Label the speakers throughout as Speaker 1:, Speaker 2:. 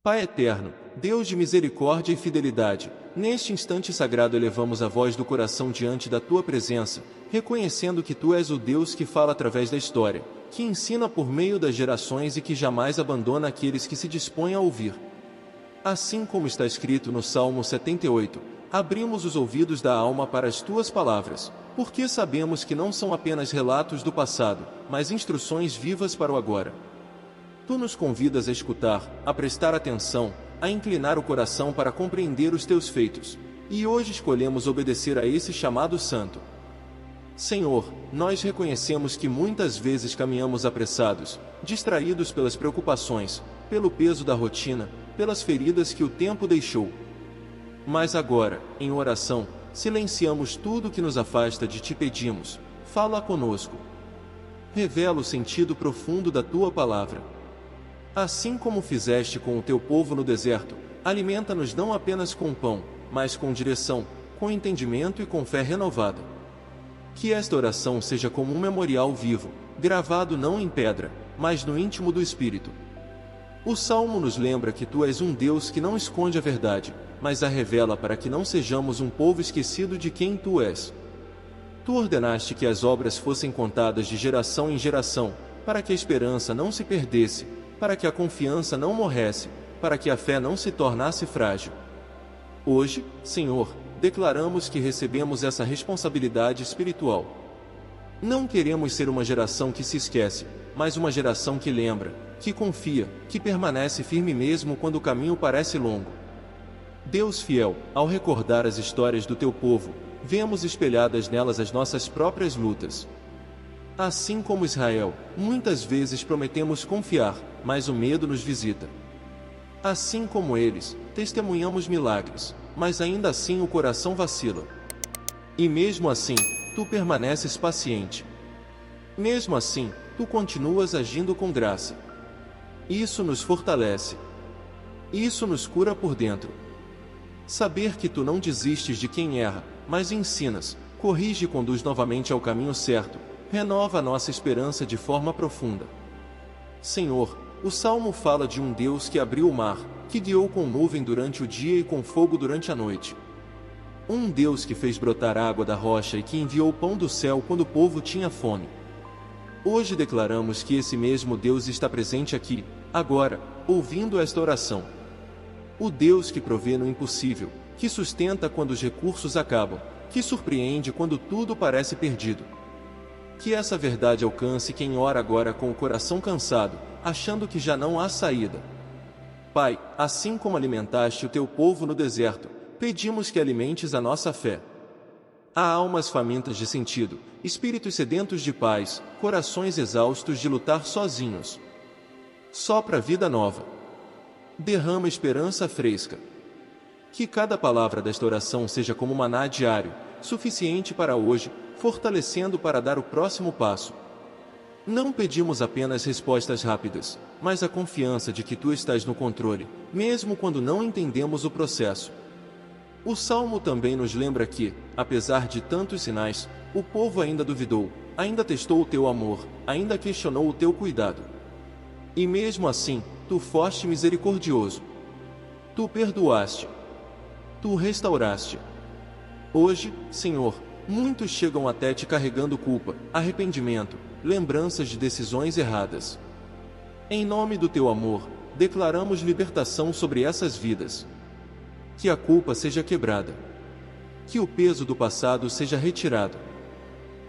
Speaker 1: Pai eterno, Deus de misericórdia e fidelidade, neste instante sagrado elevamos a voz do coração diante da Tua presença, reconhecendo que Tu és o Deus que fala através da história, que ensina por meio das gerações e que jamais abandona aqueles que se dispõem a ouvir. Assim como está escrito no Salmo 78, abrimos os ouvidos da alma para as Tuas palavras, porque sabemos que não são apenas relatos do passado, mas instruções vivas para o agora. Tu nos convidas a escutar, a prestar atenção, a inclinar o coração para compreender os Teus feitos, e hoje escolhemos obedecer a esse chamado santo. Senhor, nós reconhecemos que muitas vezes caminhamos apressados, distraídos pelas preocupações, pelo peso da rotina, pelas feridas que o tempo deixou. Mas agora, em oração, silenciamos tudo que nos afasta de Ti, pedimos, fala conosco. Revela o sentido profundo da Tua palavra. Assim como fizeste com o Teu povo no deserto, alimenta-nos não apenas com pão, mas com direção, com entendimento e com fé renovada. Que esta oração seja como um memorial vivo, gravado não em pedra, mas no íntimo do Espírito. O Salmo nos lembra que Tu és um Deus que não esconde a verdade, mas a revela para que não sejamos um povo esquecido de quem Tu és. Tu ordenaste que as obras fossem contadas de geração em geração, para que a esperança não se perdesse, para que a confiança não morresse, para que a fé não se tornasse frágil. Hoje, Senhor, declaramos que recebemos essa responsabilidade espiritual. Não queremos ser uma geração que se esquece, mas uma geração que lembra, que confia, que permanece firme mesmo quando o caminho parece longo. Deus fiel, ao recordar as histórias do Teu povo, vemos espelhadas nelas as nossas próprias lutas. Assim como Israel, muitas vezes prometemos confiar, mas o medo nos visita. Assim como eles, testemunhamos milagres, mas ainda assim o coração vacila. E mesmo assim, Tu permaneces paciente. Mesmo assim, Tu continuas agindo com graça. Isso nos fortalece. Isso nos cura por dentro. Saber que Tu não desistes de quem erra, mas ensinas, corrige e conduz novamente ao caminho certo, renova a nossa esperança de forma profunda. Senhor, o Salmo fala de um Deus que abriu o mar, que guiou com nuvem durante o dia e com fogo durante a noite. Um Deus que fez brotar água da rocha e que enviou pão do céu quando o povo tinha fome. Hoje declaramos que esse mesmo Deus está presente aqui, agora, ouvindo esta oração. O Deus que provê no impossível, que sustenta quando os recursos acabam, que surpreende quando tudo parece perdido. Que essa verdade alcance quem ora agora com o coração cansado, achando que já não há saída. Pai, assim como alimentaste o Teu povo no deserto, pedimos que alimentes a nossa fé. Há almas famintas de sentido, espíritos sedentos de paz, corações exaustos de lutar sozinhos. Sopra vida nova. Derrama esperança fresca. Que cada palavra desta oração seja como maná diário, suficiente para hoje, fortalecendo para dar o próximo passo. Não pedimos apenas respostas rápidas, mas a confiança de que Tu estás no controle, mesmo quando não entendemos o processo. O Salmo também nos lembra que, apesar de tantos sinais, o povo ainda duvidou, ainda testou o Teu amor, ainda questionou o Teu cuidado. E mesmo assim, Tu foste misericordioso. Tu perdoaste. Tu restauraste. Hoje, Senhor, muitos chegam até Ti carregando culpa, arrependimento, lembranças de decisões erradas. Em nome do Teu amor, declaramos libertação sobre essas vidas. Que a culpa seja quebrada. Que o peso do passado seja retirado.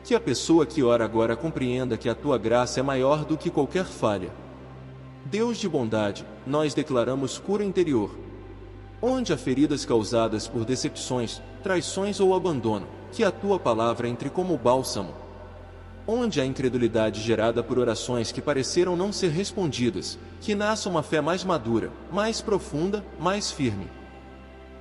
Speaker 1: Que a pessoa que ora agora compreenda que a Tua graça é maior do que qualquer falha. Deus de bondade, nós declaramos cura interior. Onde há feridas causadas por decepções, traições ou abandono, que a Tua palavra entre como bálsamo. Onde há incredulidade gerada por orações que pareceram não ser respondidas, que nasça uma fé mais madura, mais profunda, mais firme.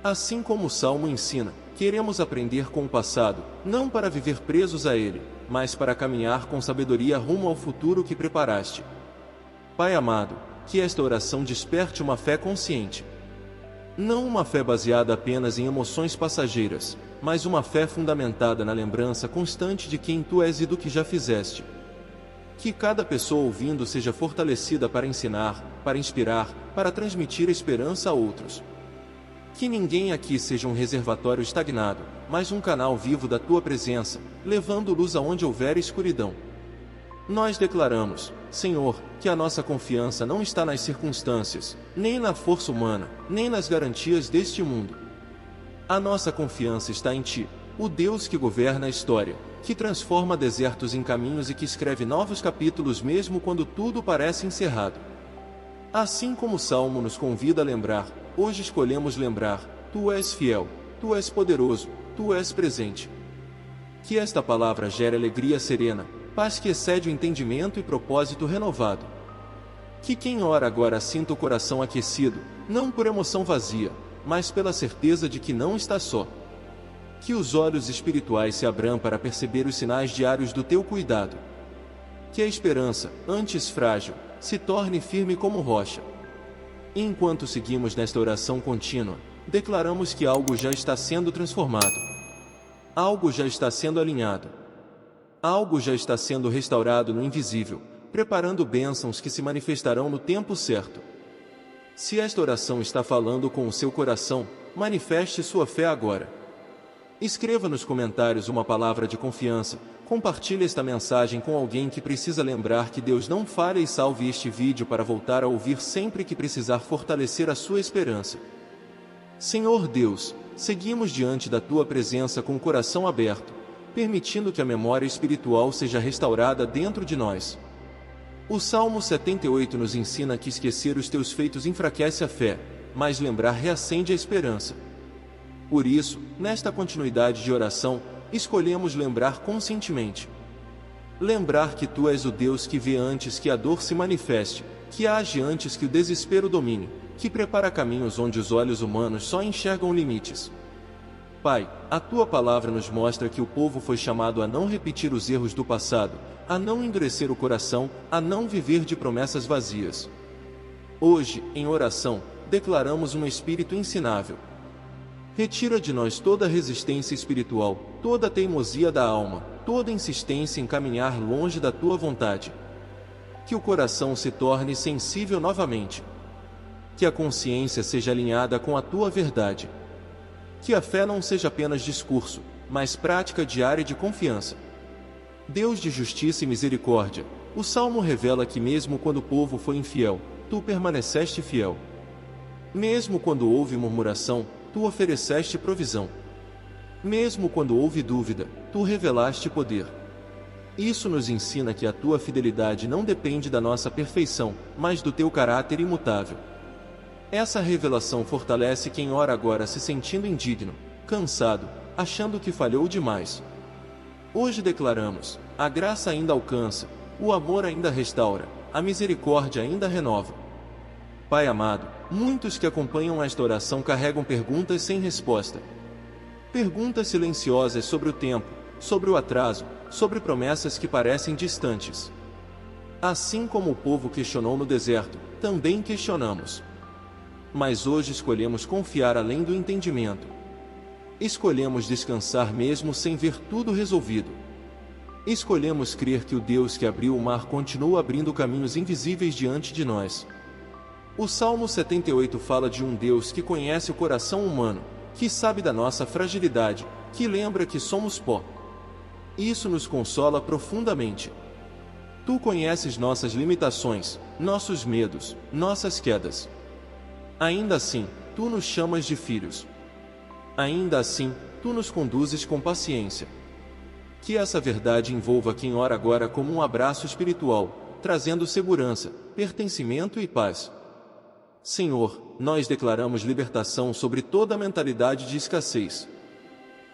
Speaker 1: Assim como o Salmo ensina, queremos aprender com o passado, não para viver presos a ele, mas para caminhar com sabedoria rumo ao futuro que preparaste. Pai amado, que esta oração desperte uma fé consciente. Não uma fé baseada apenas em emoções passageiras, mas uma fé fundamentada na lembrança constante de quem Tu és e do que já fizeste. Que cada pessoa ouvindo seja fortalecida para ensinar, para inspirar, para transmitir esperança a outros. Que ninguém aqui seja um reservatório estagnado, mas um canal vivo da tua presença, levando luz aonde houver escuridão. Nós declaramos, Senhor, que a nossa confiança não está nas circunstâncias, nem na força humana, nem nas garantias deste mundo. A nossa confiança está em Ti, o Deus que governa a história, que transforma desertos em caminhos e que escreve novos capítulos mesmo quando tudo parece encerrado. Assim como o Salmo nos convida a lembrar, hoje escolhemos lembrar, Tu és fiel, Tu és poderoso, Tu és presente. Que esta palavra gere alegria serena, paz que excede o entendimento e propósito renovado. Que quem ora agora sinta o coração aquecido, não por emoção vazia, mas pela certeza de que não está só. Que os olhos espirituais se abram para perceber os sinais diários do teu cuidado. Que a esperança, antes frágil, se torne firme como rocha. E enquanto seguimos nesta oração contínua, declaramos que algo já está sendo transformado. Algo já está sendo alinhado. Algo já está sendo restaurado no invisível, preparando bênçãos que se manifestarão no tempo certo. Se esta oração está falando com o seu coração, manifeste sua fé agora. Escreva nos comentários uma palavra de confiança, compartilhe esta mensagem com alguém que precisa lembrar que Deus não falha e salve este vídeo para voltar a ouvir sempre que precisar fortalecer a sua esperança. Senhor Deus, seguimos diante da Tua presença com o coração aberto, permitindo que a memória espiritual seja restaurada dentro de nós. O Salmo 78 nos ensina que esquecer os Teus feitos enfraquece a fé, mas lembrar reacende a esperança. Por isso, nesta continuidade de oração, escolhemos lembrar conscientemente. Lembrar que Tu és o Deus que vê antes que a dor se manifeste, que age antes que o desespero domine, que prepara caminhos onde os olhos humanos só enxergam limites. Pai, a Tua palavra nos mostra que o povo foi chamado a não repetir os erros do passado, a não endurecer o coração, a não viver de promessas vazias. Hoje, em oração, declaramos um espírito ensinável. Retira de nós toda resistência espiritual, toda teimosia da alma, toda insistência em caminhar longe da Tua vontade. Que o coração se torne sensível novamente. Que a consciência seja alinhada com a Tua verdade. Que a fé não seja apenas discurso, mas prática diária de confiança. Deus de justiça e misericórdia, o Salmo revela que mesmo quando o povo foi infiel, Tu permaneceste fiel. Mesmo quando houve murmuração, Tu ofereceste provisão. Mesmo quando houve dúvida, Tu revelaste poder. Isso nos ensina que a Tua fidelidade não depende da nossa perfeição, mas do Teu caráter imutável. Essa revelação fortalece quem ora agora se sentindo indigno, cansado, achando que falhou demais. Hoje declaramos, a graça ainda alcança, o amor ainda restaura, a misericórdia ainda renova. Pai amado, muitos que acompanham esta oração carregam perguntas sem resposta. Perguntas silenciosas sobre o tempo, sobre o atraso, sobre promessas que parecem distantes. Assim como o povo questionou no deserto, também questionamos. Mas hoje escolhemos confiar além do entendimento. Escolhemos descansar mesmo sem ver tudo resolvido. Escolhemos crer que o Deus que abriu o mar continua abrindo caminhos invisíveis diante de nós. O Salmo 78 fala de um Deus que conhece o coração humano, que sabe da nossa fragilidade, que lembra que somos pó. Isso nos consola profundamente. Tu conheces nossas limitações, nossos medos, nossas quedas. Ainda assim, Tu nos chamas de filhos. Ainda assim, Tu nos conduzes com paciência. Que essa verdade envolva quem ora agora como um abraço espiritual, trazendo segurança, pertencimento e paz. Senhor, nós declaramos libertação sobre toda a mentalidade de escassez.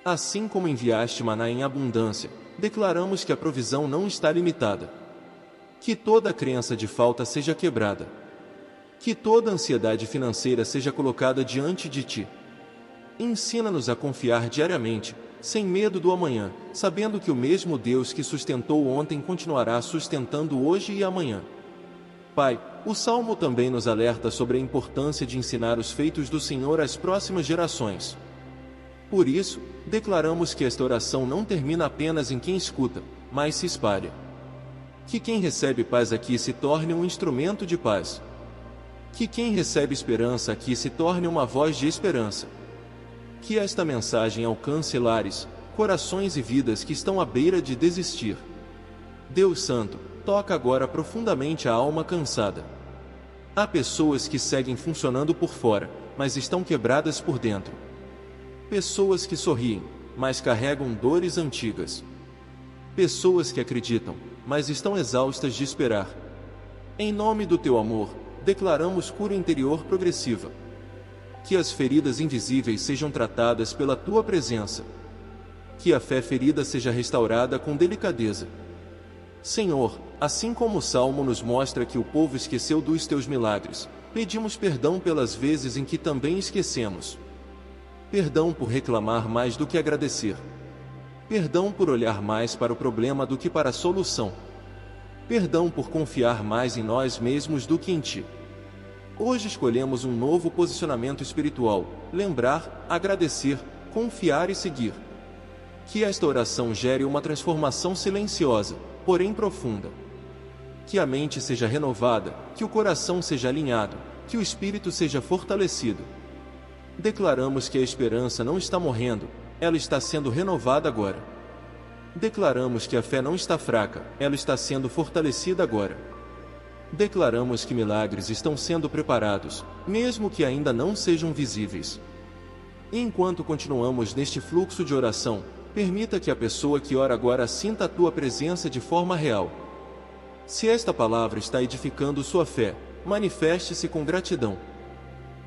Speaker 1: Assim como enviaste maná em abundância, declaramos que a provisão não está limitada. Que toda crença de falta seja quebrada. Que toda ansiedade financeira seja colocada diante de Ti. Ensina-nos a confiar diariamente, sem medo do amanhã, sabendo que o mesmo Deus que sustentou ontem continuará sustentando hoje e amanhã. Pai, o Salmo também nos alerta sobre a importância de ensinar os feitos do Senhor às próximas gerações. Por isso, declaramos que esta oração não termina apenas em quem escuta, mas se espalha. Que quem recebe paz aqui se torne um instrumento de paz. Que quem recebe esperança aqui se torne uma voz de esperança. Que esta mensagem alcance lares, corações e vidas que estão à beira de desistir. Deus Santo, toca agora profundamente a alma cansada. Há pessoas que seguem funcionando por fora, mas estão quebradas por dentro. Pessoas que sorriem, mas carregam dores antigas. Pessoas que acreditam, mas estão exaustas de esperar. Em nome do teu amor, declaramos cura interior progressiva. Que as feridas invisíveis sejam tratadas pela tua presença. Que a fé ferida seja restaurada com delicadeza. Senhor, assim como o Salmo nos mostra que o povo esqueceu dos teus milagres, pedimos perdão pelas vezes em que também esquecemos. Perdão por reclamar mais do que agradecer. Perdão por olhar mais para o problema do que para a solução. Perdão por confiar mais em nós mesmos do que em ti. Hoje escolhemos um novo posicionamento espiritual: lembrar, agradecer, confiar e seguir. Que esta oração gere uma transformação silenciosa, porém profunda. Que a mente seja renovada, que o coração seja alinhado, que o espírito seja fortalecido. Declaramos que a esperança não está morrendo, ela está sendo renovada agora. Declaramos que a fé não está fraca, ela está sendo fortalecida agora. Declaramos que milagres estão sendo preparados, mesmo que ainda não sejam visíveis. E enquanto continuamos neste fluxo de oração, permita que a pessoa que ora agora sinta a tua presença de forma real. Se esta palavra está edificando sua fé, manifeste-se com gratidão.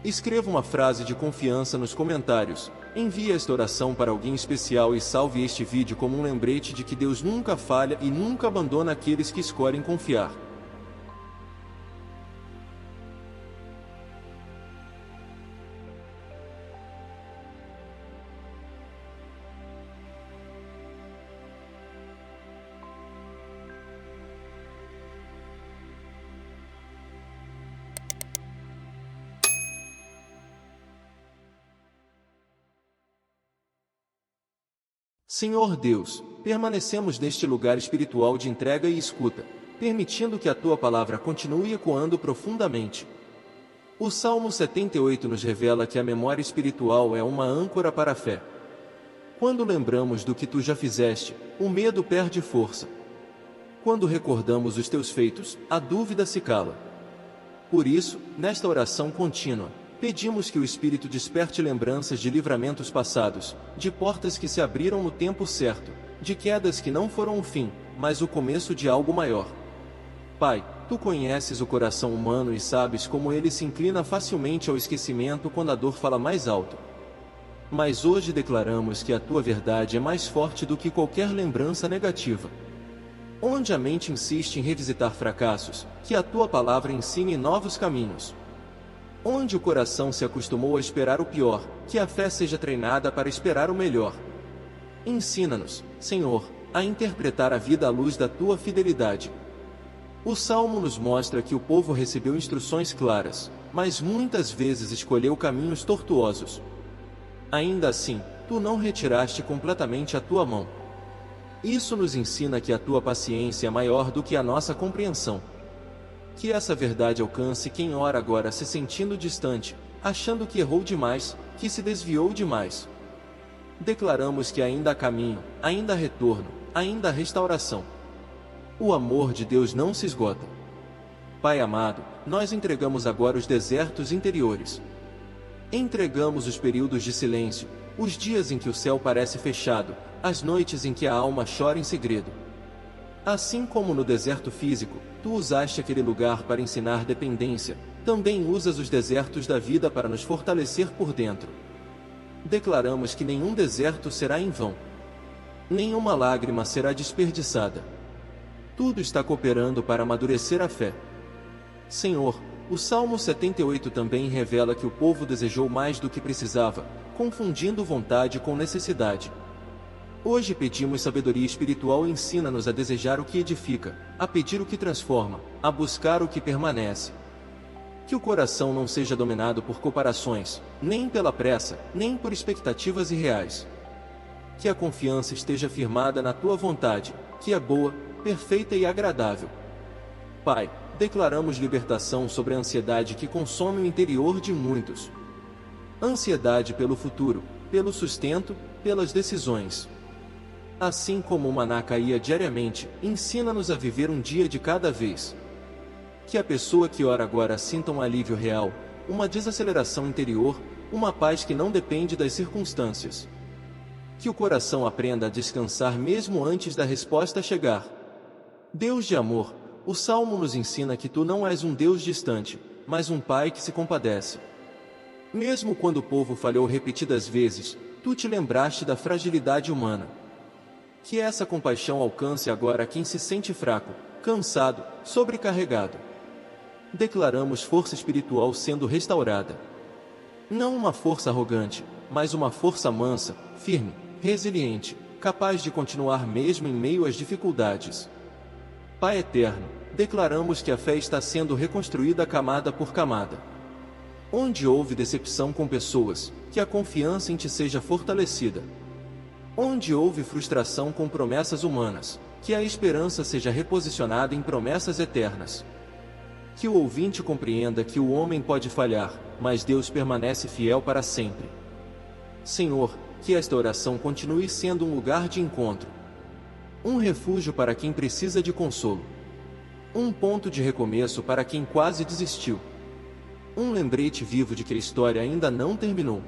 Speaker 1: Escreva uma frase de confiança nos comentários, envie esta oração para alguém especial e salve este vídeo como um lembrete de que Deus nunca falha e nunca abandona aqueles que escolhem confiar. Senhor Deus, permanecemos neste lugar espiritual de entrega e escuta, permitindo que a Tua palavra continue ecoando profundamente. O Salmo 78 nos revela que a memória espiritual é uma âncora para a fé. Quando lembramos do que Tu já fizeste, o medo perde força. Quando recordamos os Teus feitos, a dúvida se cala. Por isso, nesta oração contínua, pedimos que o Espírito desperte lembranças de livramentos passados, de portas que se abriram no tempo certo, de quedas que não foram o fim, mas o começo de algo maior. Pai, Tu conheces o coração humano e sabes como ele se inclina facilmente ao esquecimento quando a dor fala mais alto. Mas hoje declaramos que a Tua verdade é mais forte do que qualquer lembrança negativa. Onde a mente insiste em revisitar fracassos, que a Tua palavra ensine novos caminhos. Onde o coração se acostumou a esperar o pior, que a fé seja treinada para esperar o melhor. Ensina-nos, Senhor, a interpretar a vida à luz da Tua fidelidade. O Salmo nos mostra que o povo recebeu instruções claras, mas muitas vezes escolheu caminhos tortuosos. Ainda assim, Tu não retiraste completamente a Tua mão. Isso nos ensina que a Tua paciência é maior do que a nossa compreensão. Que essa verdade alcance quem ora agora se sentindo distante, achando que errou demais, que se desviou demais. Declaramos que ainda há caminho, ainda há retorno, ainda há restauração. O amor de Deus não se esgota. Pai amado, nós entregamos agora os desertos interiores. Entregamos os períodos de silêncio, os dias em que o céu parece fechado, as noites em que a alma chora em segredo. Assim como no deserto físico, Tu usaste aquele lugar para ensinar dependência, também usas os desertos da vida para nos fortalecer por dentro. Declaramos que nenhum deserto será em vão. Nenhuma lágrima será desperdiçada. Tudo está cooperando para amadurecer a fé. Senhor, o Salmo 78 também revela que o povo desejou mais do que precisava, confundindo vontade com necessidade. Hoje pedimos sabedoria espiritual e ensina-nos a desejar o que edifica, a pedir o que transforma, a buscar o que permanece. Que o coração não seja dominado por comparações, nem pela pressa, nem por expectativas irreais. Que a confiança esteja firmada na Tua vontade, que é boa, perfeita e agradável. Pai, declaramos libertação sobre a ansiedade que consome o interior de muitos. Ansiedade pelo futuro, pelo sustento, pelas decisões. Assim como o maná caía diariamente, ensina-nos a viver um dia de cada vez. Que a pessoa que ora agora sinta um alívio real, uma desaceleração interior, uma paz que não depende das circunstâncias. Que o coração aprenda a descansar mesmo antes da resposta chegar. Deus de amor, o Salmo nos ensina que tu não és um Deus distante, mas um Pai que se compadece. Mesmo quando o povo falhou repetidas vezes, tu te lembraste da fragilidade humana. Que essa compaixão alcance agora quem se sente fraco, cansado, sobrecarregado. Declaramos força espiritual sendo restaurada. Não uma força arrogante, mas uma força mansa, firme, resiliente, capaz de continuar mesmo em meio às dificuldades. Pai eterno, declaramos que a fé está sendo reconstruída camada por camada. Onde houve decepção com pessoas, que a confiança em ti seja fortalecida. Onde houve frustração com promessas humanas, que a esperança seja reposicionada em promessas eternas. Que o ouvinte compreenda que o homem pode falhar, mas Deus permanece fiel para sempre. Senhor, que esta oração continue sendo um lugar de encontro. Um refúgio para quem precisa de consolo. Um ponto de recomeço para quem quase desistiu. Um lembrete vivo de que a história ainda não terminou.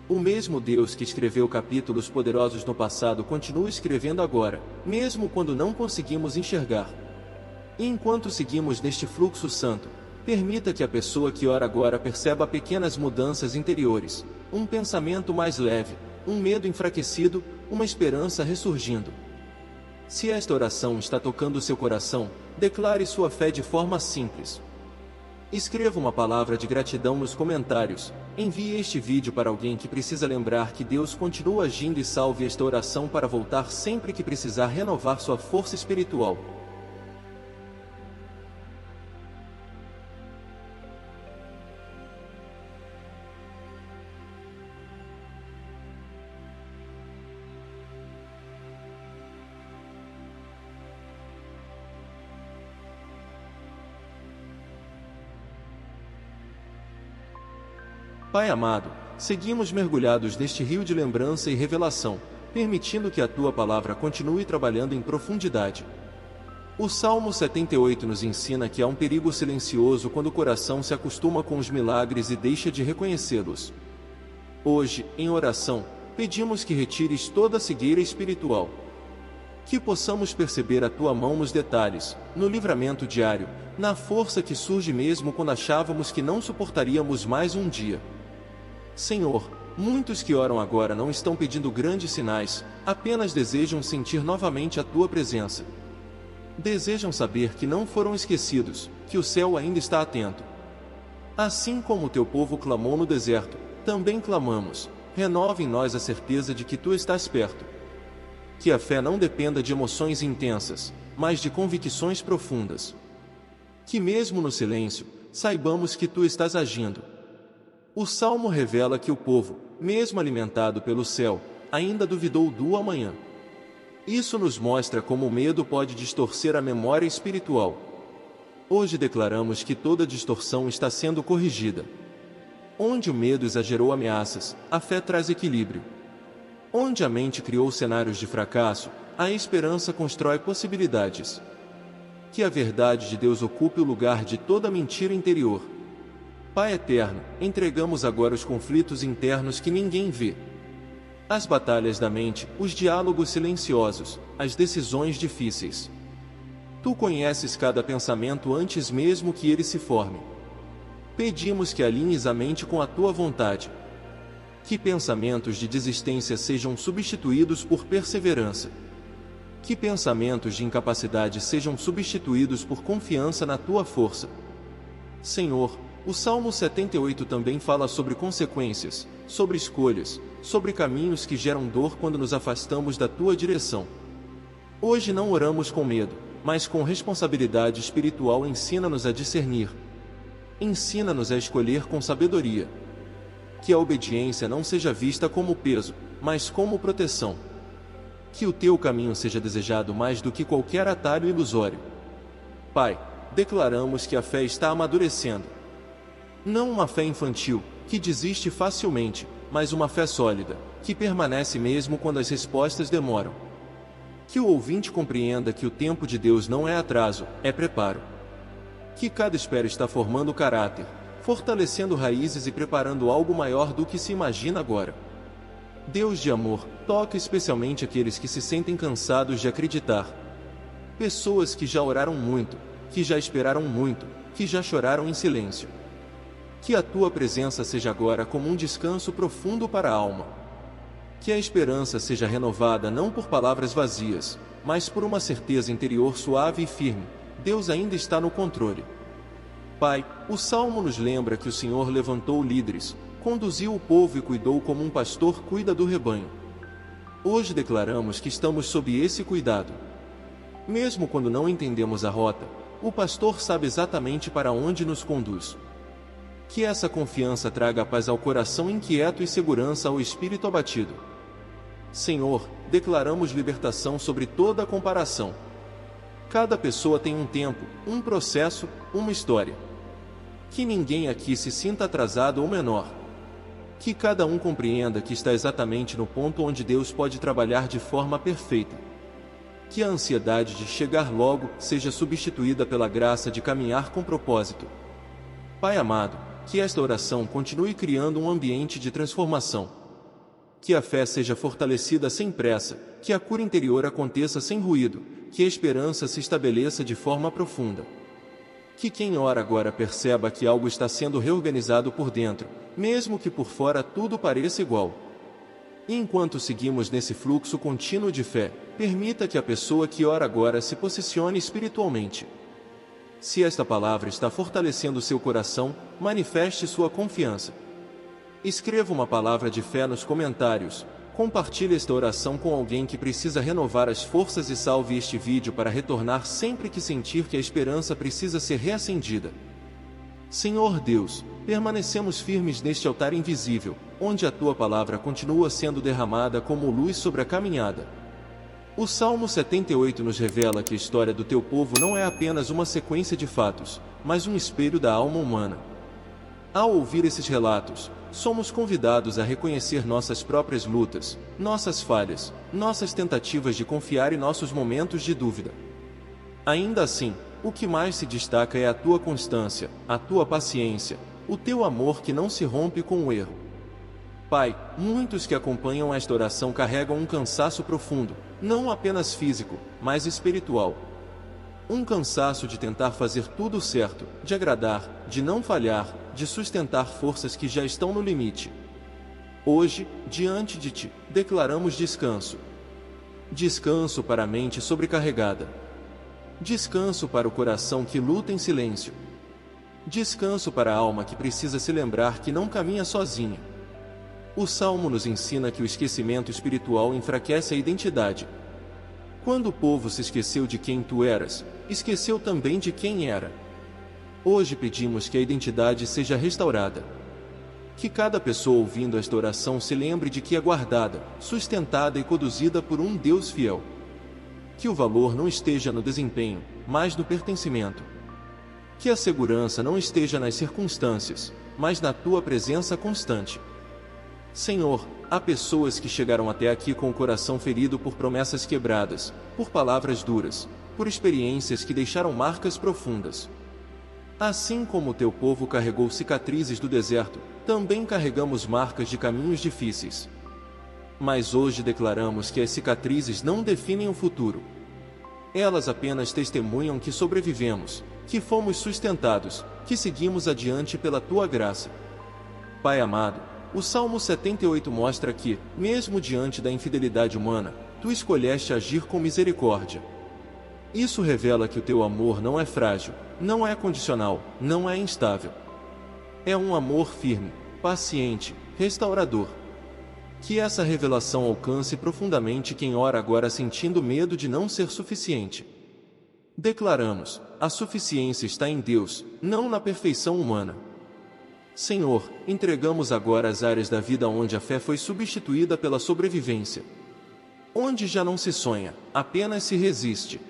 Speaker 1: O mesmo Deus que escreveu capítulos poderosos no passado continua escrevendo agora, mesmo quando não conseguimos enxergar. E enquanto seguimos neste fluxo santo, permita que a pessoa que ora agora perceba pequenas mudanças interiores, um pensamento mais leve, um medo enfraquecido, uma esperança ressurgindo. Se esta oração está tocando seu coração, declare sua fé de forma simples. Escreva uma palavra de gratidão nos comentários. Envie este vídeo para alguém que precisa lembrar que Deus continua agindo e salve esta oração para voltar sempre que precisar renovar sua força espiritual. Pai amado, seguimos mergulhados neste rio de lembrança e revelação, permitindo que a Tua palavra continue trabalhando em profundidade. O Salmo 78 nos ensina que há um perigo silencioso quando o coração se acostuma com os milagres e deixa de reconhecê-los. Hoje, em oração, pedimos que retires toda a cegueira espiritual. Que possamos perceber a Tua mão nos detalhes, no livramento diário, na força que surge mesmo quando achávamos que não suportaríamos mais um dia. Senhor, muitos que oram agora não estão pedindo grandes sinais, apenas desejam sentir novamente a Tua presença. Desejam saber que não foram esquecidos, que o céu ainda está atento. Assim como o Teu povo clamou no deserto, também clamamos, renova em nós a certeza de que Tu estás perto. Que a fé não dependa de emoções intensas, mas de convicções profundas. Que mesmo no silêncio, saibamos que Tu estás agindo. O Salmo revela que o povo, mesmo alimentado pelo céu, ainda duvidou do amanhã. Isso nos mostra como o medo pode distorcer a memória espiritual. Hoje declaramos que toda distorção está sendo corrigida. Onde o medo exagerou ameaças, a fé traz equilíbrio. Onde a mente criou cenários de fracasso, a esperança constrói possibilidades. Que a verdade de Deus ocupe o lugar de toda mentira interior. Pai eterno, entregamos agora os conflitos internos que ninguém vê. As batalhas da mente, os diálogos silenciosos, as decisões difíceis. Tu conheces cada pensamento antes mesmo que ele se forme. Pedimos que alinhes a mente com a Tua vontade. Que pensamentos de desistência sejam substituídos por perseverança. Que pensamentos de incapacidade sejam substituídos por confiança na Tua força. Senhor, o Salmo 78 também fala sobre consequências, sobre escolhas, sobre caminhos que geram dor quando nos afastamos da Tua direção. Hoje não oramos com medo, mas com responsabilidade espiritual. Ensina-nos a discernir. Ensina-nos a escolher com sabedoria. Que a obediência não seja vista como peso, mas como proteção. Que o teu caminho seja desejado mais do que qualquer atalho ilusório. Pai, declaramos que a fé está amadurecendo. Não uma fé infantil, que desiste facilmente, mas uma fé sólida, que permanece mesmo quando as respostas demoram. Que o ouvinte compreenda que o tempo de Deus não é atraso, é preparo. Que cada espera está formando caráter, fortalecendo raízes e preparando algo maior do que se imagina agora. Deus de amor, toca especialmente aqueles que se sentem cansados de acreditar. Pessoas que já oraram muito, que já esperaram muito, que já choraram em silêncio. Que a tua presença seja agora como um descanso profundo para a alma. Que a esperança seja renovada não por palavras vazias, mas por uma certeza interior suave e firme: Deus ainda está no controle. Pai, o Salmo nos lembra que o Senhor levantou líderes, conduziu o povo e cuidou como um pastor cuida do rebanho. Hoje declaramos que estamos sob esse cuidado. Mesmo quando não entendemos a rota, o pastor sabe exatamente para onde nos conduz. Que essa confiança traga paz ao coração inquieto e segurança ao espírito abatido. Senhor, declaramos libertação sobre toda a comparação. Cada pessoa tem um tempo, um processo, uma história. Que ninguém aqui se sinta atrasado ou menor. Que cada um compreenda que está exatamente no ponto onde Deus pode trabalhar de forma perfeita. Que a ansiedade de chegar logo seja substituída pela graça de caminhar com propósito. Pai amado, que esta oração continue criando um ambiente de transformação. Que a fé seja fortalecida sem pressa, que a cura interior aconteça sem ruído, que a esperança se estabeleça de forma profunda. Que quem ora agora perceba que algo está sendo reorganizado por dentro, mesmo que por fora tudo pareça igual. E enquanto seguimos nesse fluxo contínuo de fé, permita que a pessoa que ora agora se posicione espiritualmente. Se esta palavra está fortalecendo seu coração, manifeste sua confiança. Escreva uma palavra de fé nos comentários, compartilhe esta oração com alguém que precisa renovar as forças e salve este vídeo para retornar sempre que sentir que a esperança precisa ser reacendida. Senhor Deus, permanecemos firmes neste altar invisível, onde a Tua palavra continua sendo derramada como luz sobre a caminhada. O Salmo 78 nos revela que a história do Teu povo não é apenas uma sequência de fatos, mas um espelho da alma humana. Ao ouvir esses relatos, somos convidados a reconhecer nossas próprias lutas, nossas falhas, nossas tentativas de confiar e nossos momentos de dúvida. Ainda assim, o que mais se destaca é a Tua constância, a Tua paciência, o Teu amor que não se rompe com o erro. Pai, muitos que acompanham esta oração carregam um cansaço profundo, não apenas físico, mas espiritual. Um cansaço de tentar fazer tudo certo, de agradar, de não falhar, de sustentar forças que já estão no limite. Hoje, diante de Ti, declaramos descanso. Descanso para a mente sobrecarregada. Descanso para o coração que luta em silêncio. Descanso para a alma que precisa se lembrar que não caminha sozinha. O Salmo nos ensina que o esquecimento espiritual enfraquece a identidade. Quando o povo se esqueceu de quem tu eras, esqueceu também de quem era. Hoje pedimos que a identidade seja restaurada. Que cada pessoa ouvindo esta oração se lembre de que é guardada, sustentada e conduzida por um Deus fiel. Que o valor não esteja no desempenho, mas no pertencimento. Que a segurança não esteja nas circunstâncias, mas na tua presença constante. Senhor, há pessoas que chegaram até aqui com o coração ferido por promessas quebradas, por palavras duras, por experiências que deixaram marcas profundas. Assim como o teu povo carregou cicatrizes do deserto, também carregamos marcas de caminhos difíceis. Mas hoje declaramos que as cicatrizes não definem o futuro. Elas apenas testemunham que sobrevivemos, que fomos sustentados, que seguimos adiante pela tua graça. Pai amado, o Salmo 78 mostra que, mesmo diante da infidelidade humana, tu escolheste agir com misericórdia. Isso revela que o teu amor não é frágil, não é condicional, não é instável. É um amor firme, paciente, restaurador. Que essa revelação alcance profundamente quem ora agora sentindo medo de não ser suficiente. Declaramos: a suficiência está em Deus, não na perfeição humana. Senhor, entregamos agora as áreas da vida onde a fé foi substituída pela sobrevivência. Onde já não se sonha, apenas se resiste.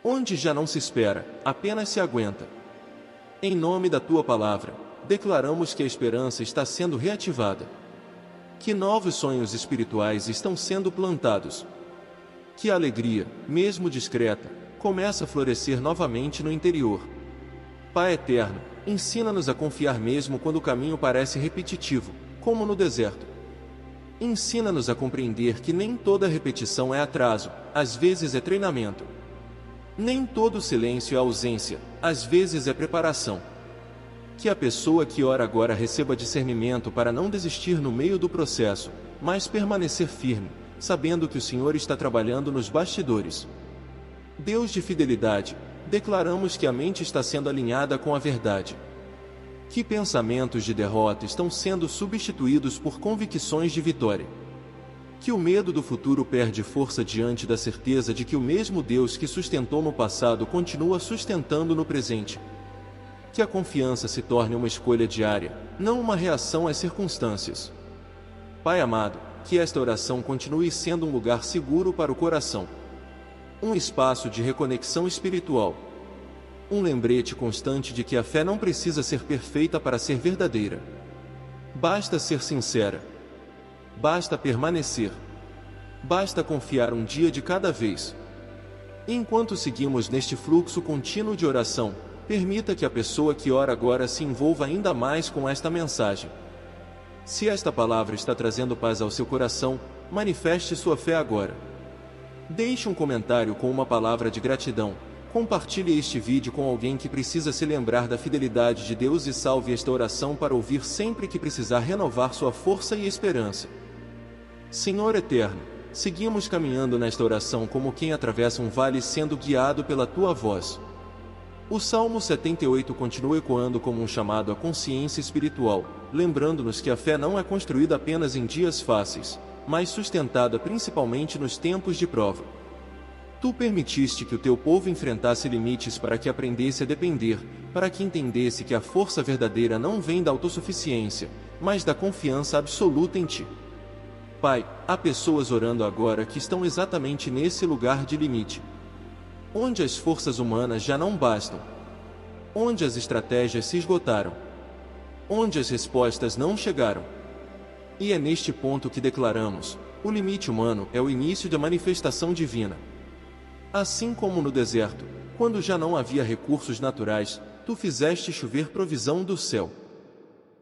Speaker 1: Onde já não se espera, apenas se aguenta. Em nome da tua palavra, declaramos que a esperança está sendo reativada. Que novos sonhos espirituais estão sendo plantados. Que a alegria, mesmo discreta, começa a florescer novamente no interior. Pai eterno, ensina-nos a confiar mesmo quando o caminho parece repetitivo, como no deserto. Ensina-nos a compreender que nem toda repetição é atraso, às vezes é treinamento. Nem todo silêncio é ausência, às vezes é preparação. Que a pessoa que ora agora receba discernimento para não desistir no meio do processo, mas permanecer firme, sabendo que o Senhor está trabalhando nos bastidores. Deus de fidelidade, declaramos que a mente está sendo alinhada com a verdade. Que pensamentos de derrota estão sendo substituídos por convicções de vitória. Que o medo do futuro perde força diante da certeza de que o mesmo Deus que sustentou no passado continua sustentando no presente. Que a confiança se torne uma escolha diária, não uma reação às circunstâncias. Pai amado, que esta oração continue sendo um lugar seguro para o coração. Um espaço de reconexão espiritual. Um lembrete constante de que a fé não precisa ser perfeita para ser verdadeira. Basta ser sincera. Basta permanecer. Basta confiar um dia de cada vez. Enquanto seguimos neste fluxo contínuo de oração, permita que a pessoa que ora agora se envolva ainda mais com esta mensagem. Se esta palavra está trazendo paz ao seu coração, manifeste sua fé agora. Deixe um comentário com uma palavra de gratidão. Compartilhe este vídeo com alguém que precisa se lembrar da fidelidade de Deus e salve esta oração para ouvir sempre que precisar renovar sua força e esperança. Senhor eterno, seguimos caminhando nesta oração como quem atravessa um vale sendo guiado pela tua voz. O Salmo 78 continua ecoando como um chamado à consciência espiritual, lembrando-nos que a fé não é construída apenas em dias fáceis, mas sustentada principalmente nos tempos de prova. Tu permitiste que o teu povo enfrentasse limites para que aprendesse a depender, para que entendesse que a força verdadeira não vem da autossuficiência, mas da confiança absoluta em Ti. Pai, há pessoas orando agora que estão exatamente nesse lugar de limite. Onde as forças humanas já não bastam. Onde as estratégias se esgotaram. Onde as respostas não chegaram. E é neste ponto que declaramos: o limite humano é o início da manifestação divina. Assim como no deserto, quando já não havia recursos naturais, Tu fizeste chover provisão do céu.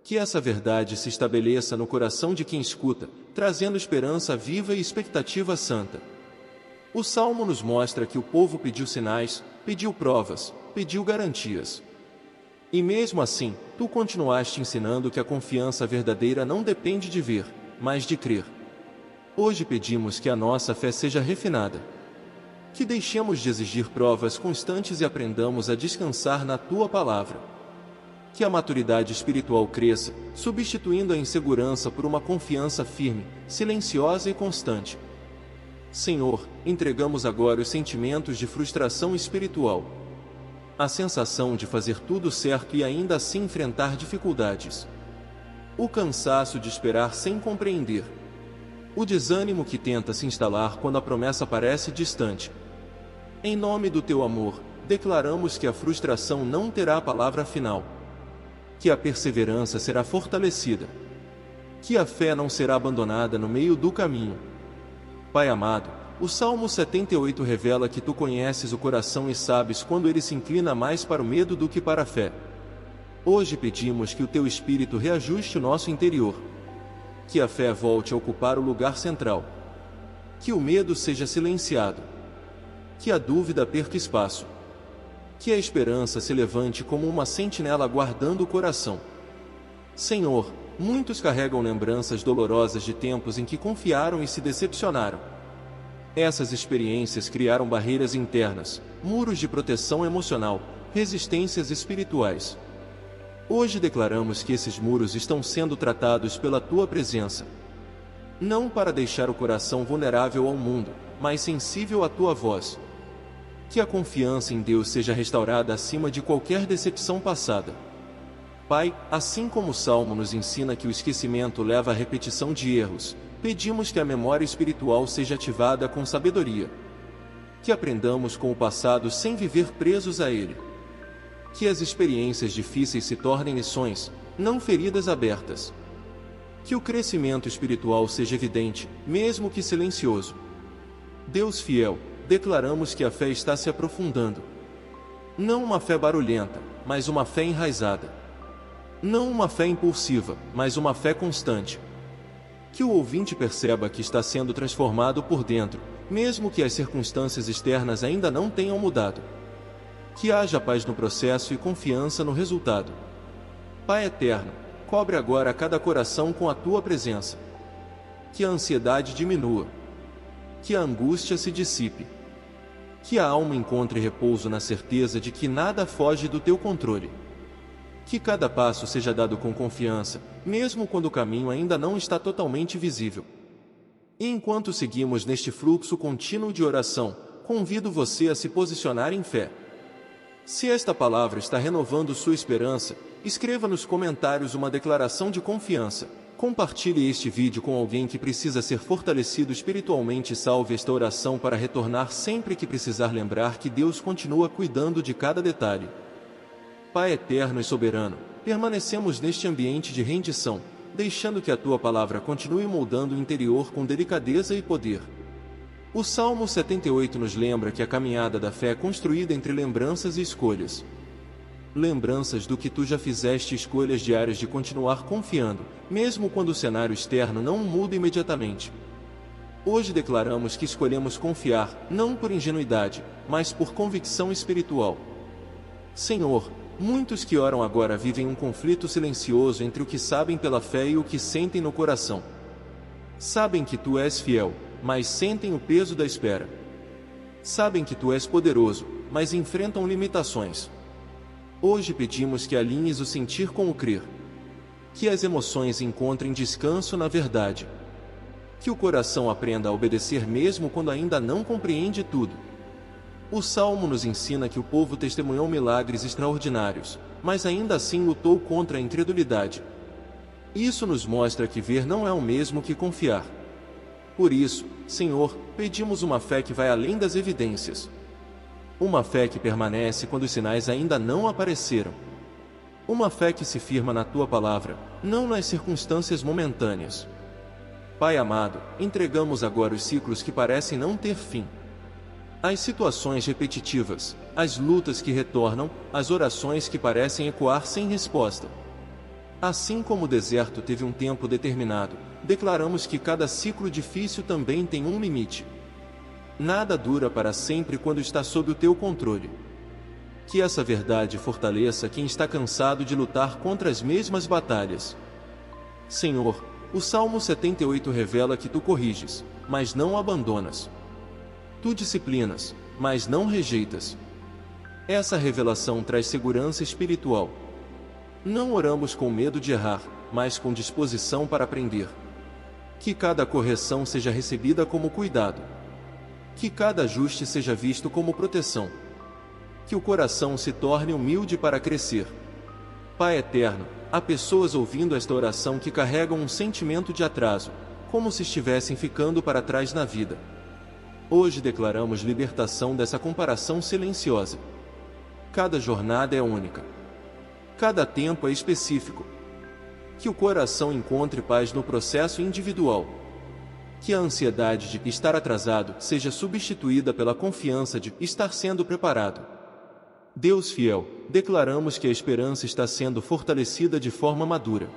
Speaker 1: Que essa verdade se estabeleça no coração de quem escuta, trazendo esperança viva e expectativa santa. O Salmo nos mostra que o povo pediu sinais, pediu provas, pediu garantias. E mesmo assim, Tu continuaste ensinando que a confiança verdadeira não depende de ver, mas de crer. Hoje pedimos que a nossa fé seja refinada. Que deixemos de exigir provas constantes e aprendamos a descansar na Tua palavra. Que a maturidade espiritual cresça, substituindo a insegurança por uma confiança firme, silenciosa e constante. Senhor, entregamos agora os sentimentos de frustração espiritual. A sensação de fazer tudo certo e ainda assim enfrentar dificuldades. O cansaço de esperar sem compreender. O desânimo que tenta se instalar quando a promessa parece distante. Em nome do Teu amor, declaramos que a frustração não terá a palavra final. Que a perseverança será fortalecida. Que a fé não será abandonada no meio do caminho. Pai amado, o Salmo 78 revela que Tu conheces o coração e sabes quando ele se inclina mais para o medo do que para a fé. Hoje pedimos que o Teu Espírito reajuste o nosso interior. Que a fé volte a ocupar o lugar central. Que o medo seja silenciado. Que a dúvida perca espaço. Que a esperança se levante como uma sentinela guardando o coração. Senhor, muitos carregam lembranças dolorosas de tempos em que confiaram e se decepcionaram. Essas experiências criaram barreiras internas, muros de proteção emocional, resistências espirituais. Hoje declaramos que esses muros estão sendo tratados pela Tua presença. Não para deixar o coração vulnerável ao mundo, mas sensível à Tua voz. Que a confiança em Deus seja restaurada acima de qualquer decepção passada. Pai, assim como o Salmo nos ensina que o esquecimento leva à repetição de erros, pedimos que a memória espiritual seja ativada com sabedoria. Que aprendamos com o passado sem viver presos a ele. Que as experiências difíceis se tornem lições, não feridas abertas. Que o crescimento espiritual seja evidente, mesmo que silencioso. Deus fiel, declaramos que a fé está se aprofundando. Não uma fé barulhenta, mas uma fé enraizada. Não uma fé impulsiva, mas uma fé constante. Que o ouvinte perceba que está sendo transformado por dentro, mesmo que as circunstâncias externas ainda não tenham mudado. Que haja paz no processo e confiança no resultado. Pai eterno, cobre agora cada coração com a tua presença. Que a ansiedade diminua. Que a angústia se dissipe. Que a alma encontre repouso na certeza de que nada foge do teu controle. Que cada passo seja dado com confiança, mesmo quando o caminho ainda não está totalmente visível. E enquanto seguimos neste fluxo contínuo de oração, convido você a se posicionar em fé. Se esta palavra está renovando sua esperança, escreva nos comentários uma declaração de confiança. Compartilhe este vídeo com alguém que precisa ser fortalecido espiritualmente e salve esta oração para retornar sempre que precisar, lembrar que Deus continua cuidando de cada detalhe. Pai eterno e soberano, permanecemos neste ambiente de rendição, deixando que a tua palavra continue moldando o interior com delicadeza e poder. O Salmo 78 nos lembra que a caminhada da fé é construída entre lembranças e escolhas. Lembranças do que tu já fizeste, escolhas diárias de continuar confiando, mesmo quando o cenário externo não muda imediatamente. Hoje declaramos que escolhemos confiar, não por ingenuidade, mas por convicção espiritual. Senhor, muitos que oram agora vivem um conflito silencioso entre o que sabem pela fé e o que sentem no coração. Sabem que tu és fiel, mas sentem o peso da espera. Sabem que tu és poderoso, mas enfrentam limitações. Hoje pedimos que alinhes o sentir com o crer. Que as emoções encontrem descanso na verdade. Que o coração aprenda a obedecer mesmo quando ainda não compreende tudo. O Salmo nos ensina que o povo testemunhou milagres extraordinários, mas ainda assim lutou contra a incredulidade. Isso nos mostra que ver não é o mesmo que confiar. Por isso, Senhor, pedimos uma fé que vai além das evidências. Uma fé que permanece quando os sinais ainda não apareceram. Uma fé que se firma na tua palavra, não nas circunstâncias momentâneas. Pai amado, entregamos agora os ciclos que parecem não ter fim. As situações repetitivas, as lutas que retornam, as orações que parecem ecoar sem resposta. Assim como o deserto teve um tempo determinado, declaramos que cada ciclo difícil também tem um limite. Nada dura para sempre quando está sob o teu controle. Que essa verdade fortaleça quem está cansado de lutar contra as mesmas batalhas. Senhor, o Salmo 78 revela que tu corriges, mas não abandonas. Tu disciplinas, mas não rejeitas. Essa revelação traz segurança espiritual. Não oramos com medo de errar, mas com disposição para aprender. Que cada correção seja recebida como cuidado. Que cada ajuste seja visto como proteção. Que o coração se torne humilde para crescer. Pai eterno, há pessoas ouvindo esta oração que carregam um sentimento de atraso, como se estivessem ficando para trás na vida. Hoje declaramos libertação dessa comparação silenciosa. Cada jornada é única. Cada tempo é específico. Que o coração encontre paz no processo individual. Que a ansiedade de estar atrasado seja substituída pela confiança de estar sendo preparado. Deus fiel, declaramos que a esperança está sendo fortalecida de forma madura.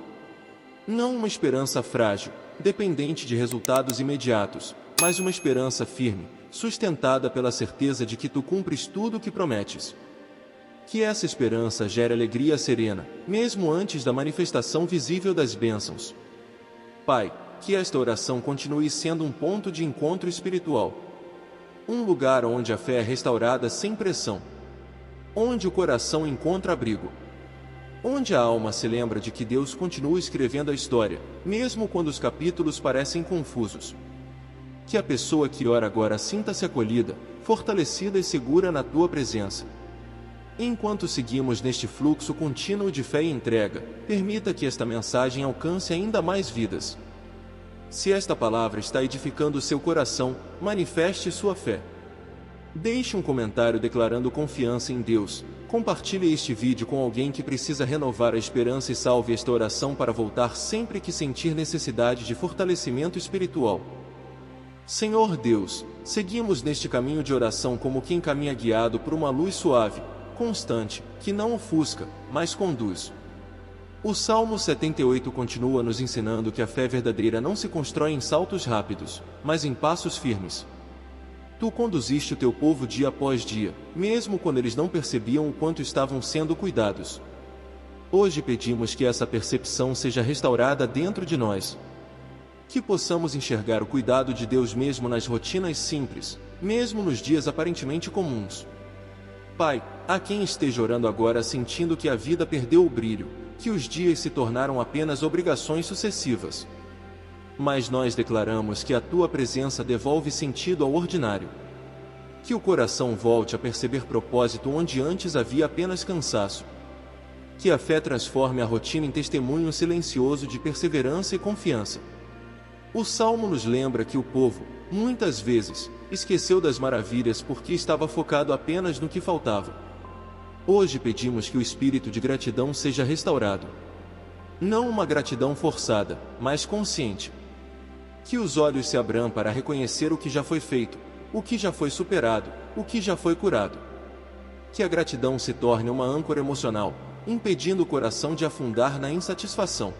Speaker 1: Não uma esperança frágil, dependente de resultados imediatos, mas uma esperança firme, sustentada pela certeza de que tu cumpres tudo o que prometes. Que essa esperança gere alegria serena, mesmo antes da manifestação visível das bênçãos. Pai, que esta oração continue sendo um ponto de encontro espiritual. Um lugar onde a fé é restaurada sem pressão. Onde o coração encontra abrigo. Onde a alma se lembra de que Deus continua escrevendo a história, mesmo quando os capítulos parecem confusos. Que a pessoa que ora agora sinta-se acolhida, fortalecida e segura na tua presença. Enquanto seguimos neste fluxo contínuo de fé e entrega, permita que esta mensagem alcance ainda mais vidas. Se esta palavra está edificando seu coração, manifeste sua fé. Deixe um comentário declarando confiança em Deus. Compartilhe este vídeo com alguém que precisa renovar a esperança e salve esta oração para voltar sempre que sentir necessidade de fortalecimento espiritual. Senhor Deus, seguimos neste caminho de oração como quem caminha guiado por uma luz suave, constante, que não ofusca, mas conduz. O Salmo 78 continua nos ensinando que a fé verdadeira não se constrói em saltos rápidos, mas em passos firmes. Tu conduziste o teu povo dia após dia, mesmo quando eles não percebiam o quanto estavam sendo cuidados. Hoje pedimos que essa percepção seja restaurada dentro de nós. Que possamos enxergar o cuidado de Deus mesmo nas rotinas simples, mesmo nos dias aparentemente comuns. Pai, há quem esteja orando agora sentindo que a vida perdeu o brilho, que os dias se tornaram apenas obrigações sucessivas. Mas nós declaramos que a Tua presença devolve sentido ao ordinário. Que o coração volte a perceber propósito onde antes havia apenas cansaço. Que a fé transforme a rotina em testemunho silencioso de perseverança e confiança. O Salmo nos lembra que o povo, muitas vezes, esqueceu das maravilhas porque estava focado apenas no que faltava. Hoje pedimos que o espírito de gratidão seja restaurado. Não uma gratidão forçada, mas consciente. Que os olhos se abram para reconhecer o que já foi feito, o que já foi superado, o que já foi curado. Que a gratidão se torne uma âncora emocional, impedindo o coração de afundar na insatisfação.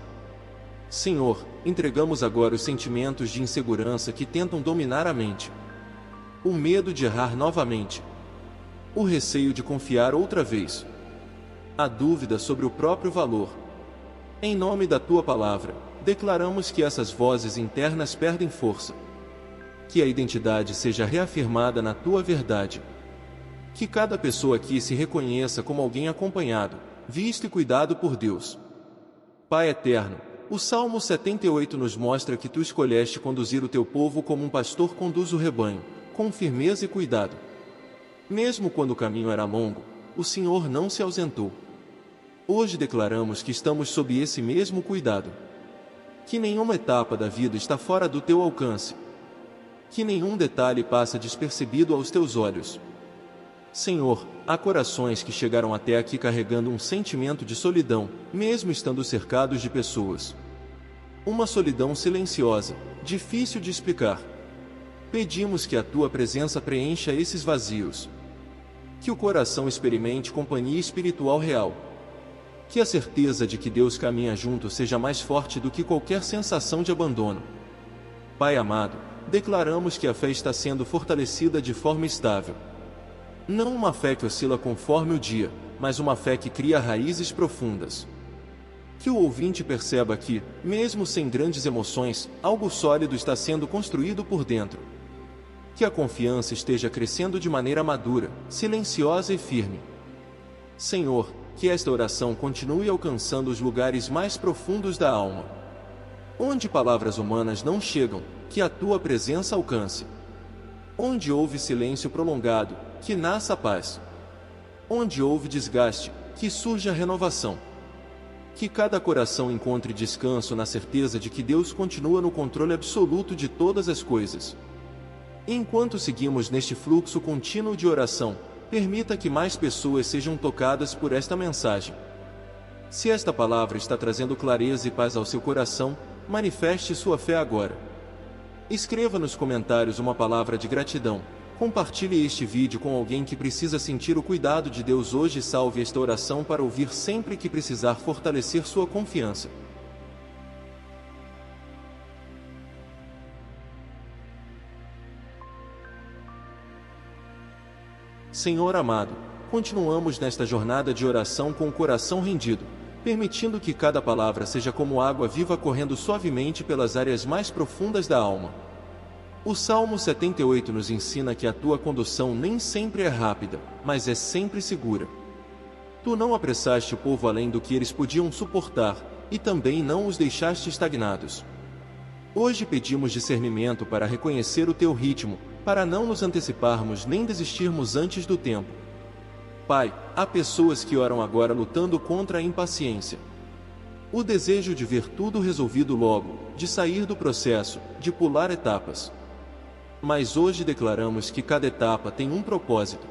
Speaker 1: Senhor, entregamos agora os sentimentos de insegurança que tentam dominar a mente. O medo de errar novamente. O receio de confiar outra vez. A dúvida sobre o próprio valor. Em nome da Tua palavra, declaramos que essas vozes internas perdem força. Que a identidade seja reafirmada na Tua verdade. Que cada pessoa aqui se reconheça como alguém acompanhado, visto e cuidado por Deus. Pai eterno, o Salmo 78 nos mostra que Tu escolheste conduzir o Teu povo como um pastor conduz o rebanho, com firmeza e cuidado. Mesmo quando o caminho era longo, o Senhor não se ausentou. Hoje declaramos que estamos sob esse mesmo cuidado. Que nenhuma etapa da vida está fora do Teu alcance. Que nenhum detalhe passa despercebido aos Teus olhos. Senhor, há corações que chegaram até aqui carregando um sentimento de solidão, mesmo estando cercados de pessoas. Uma solidão silenciosa, difícil de explicar. Pedimos que a Tua presença preencha esses vazios. Que o coração experimente companhia espiritual real. Que a certeza de que Deus caminha junto seja mais forte do que qualquer sensação de abandono. Pai amado, declaramos que a fé está sendo fortalecida de forma estável. Não uma fé que oscila conforme o dia, mas uma fé que cria raízes profundas. Que o ouvinte perceba que, mesmo sem grandes emoções, algo sólido está sendo construído por dentro. Que a confiança esteja crescendo de maneira madura, silenciosa e firme. Senhor, que esta oração continue alcançando os lugares mais profundos da alma. Onde palavras humanas não chegam, que a Tua presença alcance. Onde houve silêncio prolongado, que nasça a paz. Onde houve desgaste, que surja a renovação. Que cada coração encontre descanso na certeza de que Deus continua no controle absoluto de todas as coisas. Enquanto seguimos neste fluxo contínuo de oração, permita que mais pessoas sejam tocadas por esta mensagem. Se esta palavra está trazendo clareza e paz ao seu coração, manifeste sua fé agora. Escreva nos comentários uma palavra de gratidão. Compartilhe este vídeo com alguém que precisa sentir o cuidado de Deus hoje e salve esta oração para ouvir sempre que precisar fortalecer sua confiança. Senhor amado, continuamos nesta jornada de oração com o coração rendido, permitindo que cada palavra seja como água viva correndo suavemente pelas áreas mais profundas da alma. O Salmo 78 nos ensina que a Tua condução nem sempre é rápida, mas é sempre segura. Tu não apressaste o povo além do que eles podiam suportar, e também não os deixaste estagnados. Hoje pedimos discernimento para reconhecer o Teu ritmo, para não nos anteciparmos nem desistirmos antes do tempo. Pai, há pessoas que oram agora lutando contra a impaciência. O desejo de ver tudo resolvido logo, de sair do processo, de pular etapas. Mas hoje declaramos que cada etapa tem um propósito.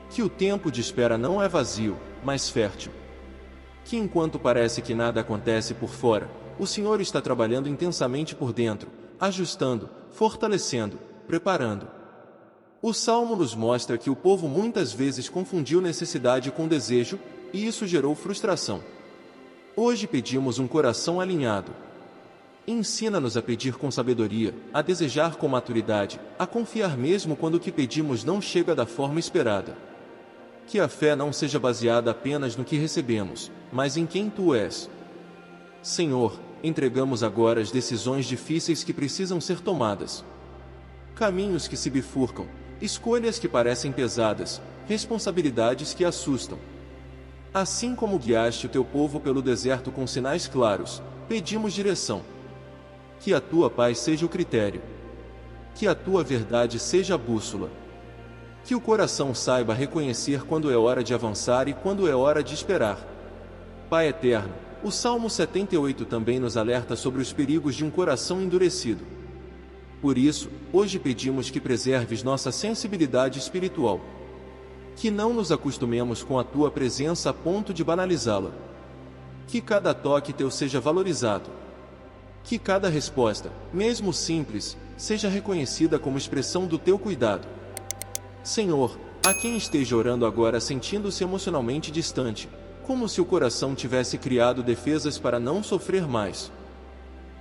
Speaker 1: Que o tempo de espera não é vazio, mas fértil. Que enquanto parece que nada acontece por fora, o Senhor está trabalhando intensamente por dentro, ajustando, fortalecendo, preparando. O Salmo nos mostra que o povo muitas vezes confundiu necessidade com desejo, e isso gerou frustração. Hoje pedimos um coração alinhado. Ensina-nos a pedir com sabedoria, a desejar com maturidade, a confiar mesmo quando o que pedimos não chega da forma esperada. Que a fé não seja baseada apenas no que recebemos, mas em quem Tu és. Senhor, entregamos agora as decisões difíceis que precisam ser tomadas. Caminhos que se bifurcam, escolhas que parecem pesadas, responsabilidades que assustam. Assim como guiaste o Teu povo pelo deserto com sinais claros, pedimos direção. Que a Tua paz seja o critério. Que a Tua verdade seja a bússola. Que o coração saiba reconhecer quando é hora de avançar e quando é hora de esperar. Pai eterno, o Salmo 78 também nos alerta sobre os perigos de um coração endurecido. Por isso, hoje pedimos que preserves nossa sensibilidade espiritual. Que não nos acostumemos com a Tua presença a ponto de banalizá-la. Que cada toque Teu seja valorizado. Que cada resposta, mesmo simples, seja reconhecida como expressão do Teu cuidado. Senhor, a quem esteja orando agora sentindo-se emocionalmente distante, como se o coração tivesse criado defesas para não sofrer mais.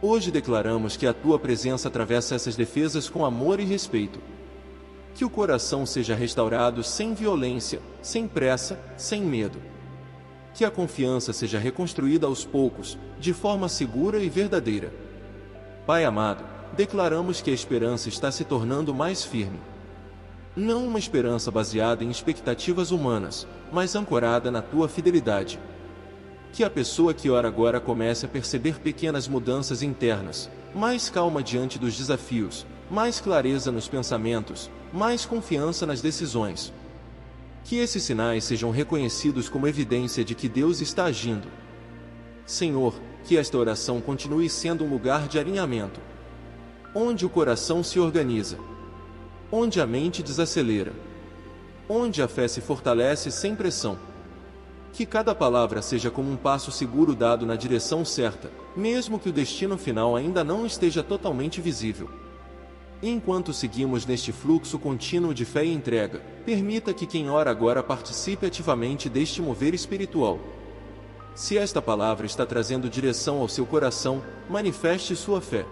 Speaker 1: Hoje declaramos que a Tua presença atravessa essas defesas com amor e respeito. Que o coração seja restaurado sem violência, sem pressa, sem medo. Que a confiança seja reconstruída aos poucos, de forma segura e verdadeira. Pai amado, declaramos que a esperança está se tornando mais firme. Não uma esperança baseada em expectativas humanas, mas ancorada na Tua fidelidade. Que a pessoa que ora agora comece a perceber pequenas mudanças internas, mais calma diante dos desafios, mais clareza nos pensamentos, mais confiança nas decisões. Que esses sinais sejam reconhecidos como evidência de que Deus está agindo. Senhor, que esta oração continue sendo um lugar de alinhamento, onde o coração se organiza, onde a mente desacelera, onde a fé se fortalece sem pressão. Que cada palavra seja como um passo seguro dado na direção certa, mesmo que o destino final ainda não esteja totalmente visível. Enquanto seguimos neste fluxo contínuo de fé e entrega, permita que quem ora agora participe ativamente deste mover espiritual. Se esta palavra está trazendo direção ao seu coração, manifeste sua fé.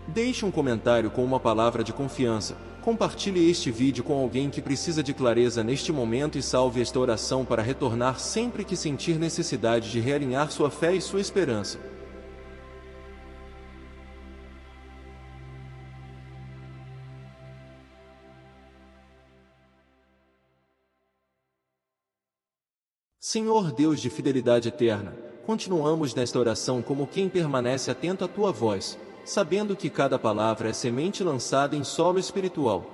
Speaker 1: Deixe um comentário com uma palavra de confiança. Compartilhe este vídeo com alguém que precisa de clareza neste momento e salve esta oração para retornar sempre que sentir necessidade de realinhar sua fé e sua esperança. Senhor Deus de fidelidade eterna, continuamos nesta oração como quem permanece atento à Tua voz, sabendo que cada palavra é semente lançada em solo espiritual.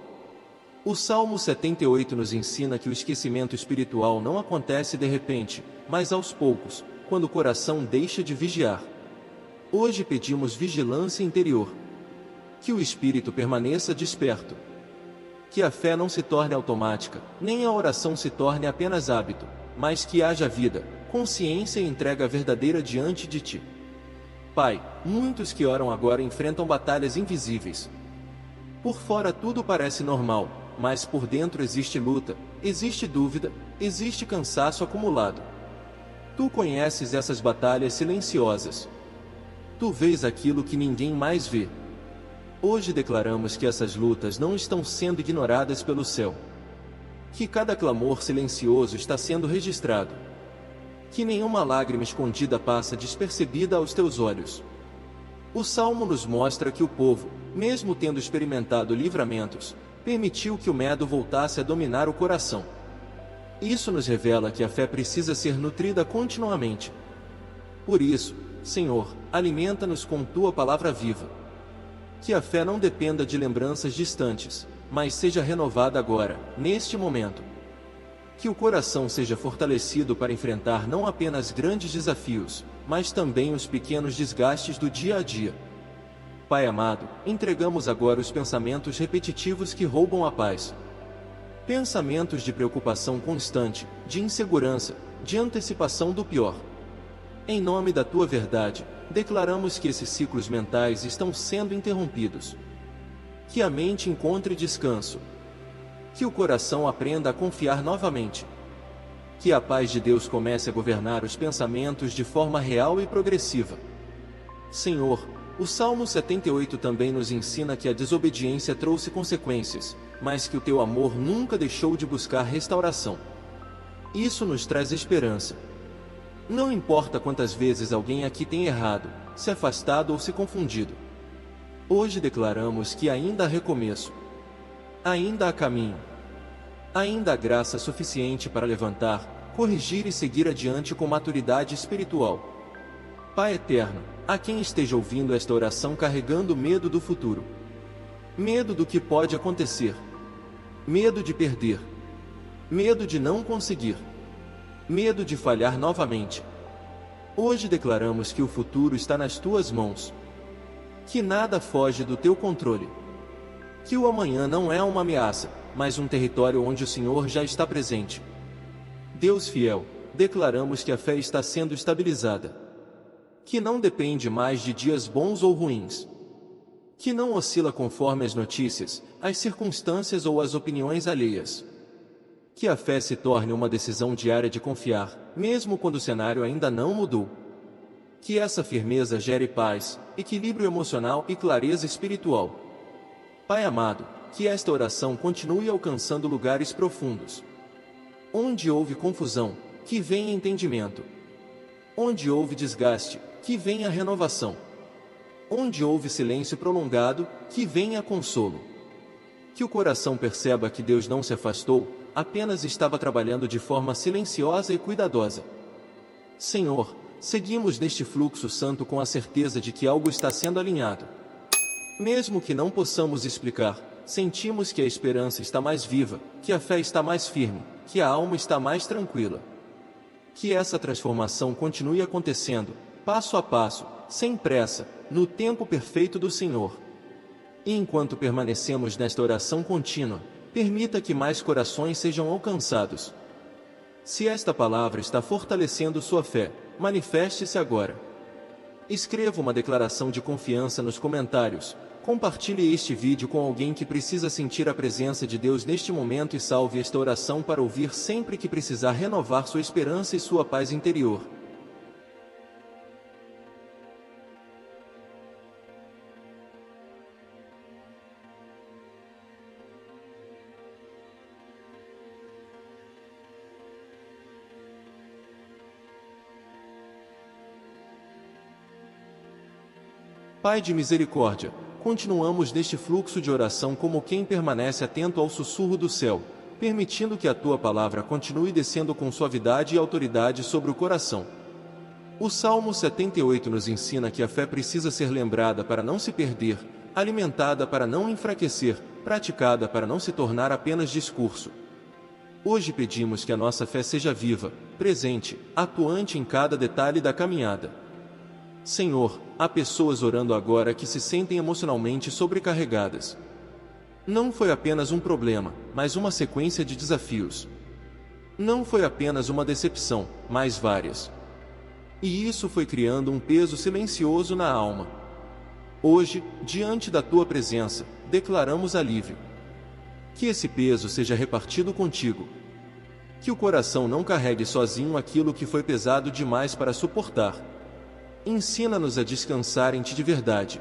Speaker 1: O Salmo 78 nos ensina que o esquecimento espiritual não acontece de repente, mas aos poucos, quando o coração deixa de vigiar. Hoje pedimos vigilância interior. Que o espírito permaneça desperto. Que a fé não se torne automática, nem a oração se torne apenas hábito, mas que haja vida, consciência e entrega verdadeira diante de Ti. Pai, muitos que oram agora enfrentam batalhas invisíveis. Por fora tudo parece normal, mas por dentro existe luta, existe dúvida, existe cansaço acumulado. Tu conheces essas batalhas silenciosas. Tu vês aquilo que ninguém mais vê. Hoje declaramos que essas lutas não estão sendo ignoradas pelo céu. Que cada clamor silencioso está sendo registrado. Que nenhuma lágrima escondida passa despercebida aos Teus olhos. O Salmo nos mostra que o povo, mesmo tendo experimentado livramentos, permitiu que o medo voltasse a dominar o coração. Isso nos revela que a fé precisa ser nutrida continuamente. Por isso, Senhor, alimenta-nos com Tua palavra viva. Que a fé não dependa de lembranças distantes, mas seja renovada agora, neste momento. Que o coração seja fortalecido para enfrentar não apenas grandes desafios, mas também os pequenos desgastes do dia a dia. Pai amado, entregamos agora os pensamentos repetitivos que roubam a paz. Pensamentos de preocupação constante, de insegurança, de antecipação do pior. Em nome da Tua verdade, declaramos que esses ciclos mentais estão sendo interrompidos. Que a mente encontre descanso. Que o coração aprenda a confiar novamente. Que a paz de Deus comece a governar os pensamentos de forma real e progressiva. Senhor, o Salmo 78 também nos ensina que a desobediência trouxe consequências, mas que o Teu amor nunca deixou de buscar restauração. Isso nos traz esperança. Não importa quantas vezes alguém aqui tem errado, se afastado ou se confundido. Hoje declaramos que ainda há recomeço. Ainda há caminho. Ainda há graça suficiente para levantar, corrigir e seguir adiante com maturidade espiritual. Pai eterno, há quem esteja ouvindo esta oração carregando medo do futuro. Medo do que pode acontecer. Medo de perder. Medo de não conseguir. Medo de falhar novamente. Hoje declaramos que o futuro está nas Tuas mãos. Que nada foge do Teu controle. Que o amanhã não é uma ameaça, mas um território onde o Senhor já está presente. Deus fiel, declaramos que a fé está sendo estabilizada. Que não depende mais de dias bons ou ruins. Que não oscila conforme as notícias, as circunstâncias ou as opiniões alheias. Que a fé se torne uma decisão diária de confiar, mesmo quando o cenário ainda não mudou. Que essa firmeza gere paz, equilíbrio emocional e clareza espiritual. Pai amado, que esta oração continue alcançando lugares profundos. Onde houve confusão, que venha entendimento. Onde houve desgaste, que venha renovação. Onde houve silêncio prolongado, que venha consolo. Que o coração perceba que Deus não se afastou, apenas estava trabalhando de forma silenciosa e cuidadosa. Senhor, seguimos neste fluxo santo com a certeza de que algo está sendo alinhado. Mesmo que não possamos explicar, sentimos que a esperança está mais viva, que a fé está mais firme, que a alma está mais tranquila. Que essa transformação continue acontecendo, passo a passo, sem pressa, no tempo perfeito do Senhor. E enquanto permanecemos nesta oração contínua, permita que mais corações sejam alcançados. Se esta palavra está fortalecendo sua fé, manifeste-se agora. Escreva uma declaração de confiança nos comentários. Compartilhe este vídeo com alguém que precisa sentir a presença de Deus neste momento e salve esta oração para ouvir sempre que precisar renovar sua esperança e sua paz interior. Pai de misericórdia, continuamos neste fluxo de oração como quem permanece atento ao sussurro do céu, permitindo que a Tua palavra continue descendo com suavidade e autoridade sobre o coração. O Salmo 78 nos ensina que a fé precisa ser lembrada para não se perder, alimentada para não enfraquecer, praticada para não se tornar apenas discurso. Hoje pedimos que a nossa fé seja viva, presente, atuante em cada detalhe da caminhada. Senhor, há pessoas orando agora que se sentem emocionalmente sobrecarregadas. Não foi apenas um problema, mas uma sequência de desafios. Não foi apenas uma decepção, mas várias. E isso foi criando um peso silencioso na alma. Hoje, diante da Tua presença, declaramos alívio. Que esse peso seja repartido contigo. Que o coração não carregue sozinho aquilo que foi pesado demais para suportar. Ensina-nos a descansar em Ti de verdade.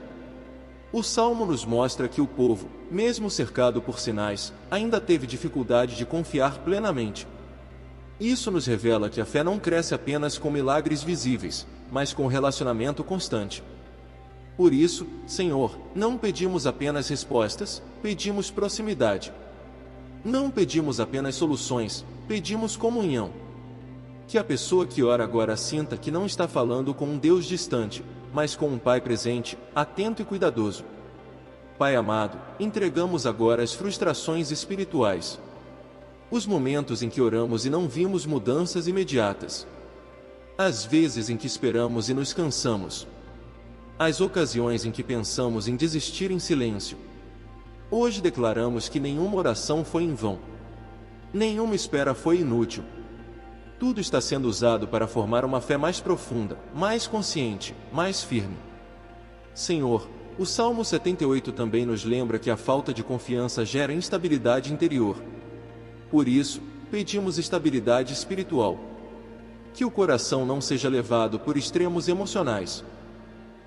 Speaker 1: O Salmo nos mostra que o povo, mesmo cercado por sinais, ainda teve dificuldade de confiar plenamente. Isso nos revela que a fé não cresce apenas com milagres visíveis, mas com relacionamento constante. Por isso, Senhor, não pedimos apenas respostas, pedimos proximidade. Não pedimos apenas soluções, pedimos comunhão. Que a pessoa que ora agora sinta que não está falando com um Deus distante, mas com um Pai presente, atento e cuidadoso. Pai amado, entregamos agora as frustrações espirituais. Os momentos em que oramos e não vimos mudanças imediatas. As vezes em que esperamos e nos cansamos. As ocasiões em que pensamos em desistir em silêncio. Hoje declaramos que nenhuma oração foi em vão. Nenhuma espera foi inútil. Tudo está sendo usado para formar uma fé mais profunda, mais consciente, mais firme. Senhor, o Salmo 78 também nos lembra que a falta de confiança gera instabilidade interior. Por isso, pedimos estabilidade espiritual. Que o coração não seja levado por extremos emocionais.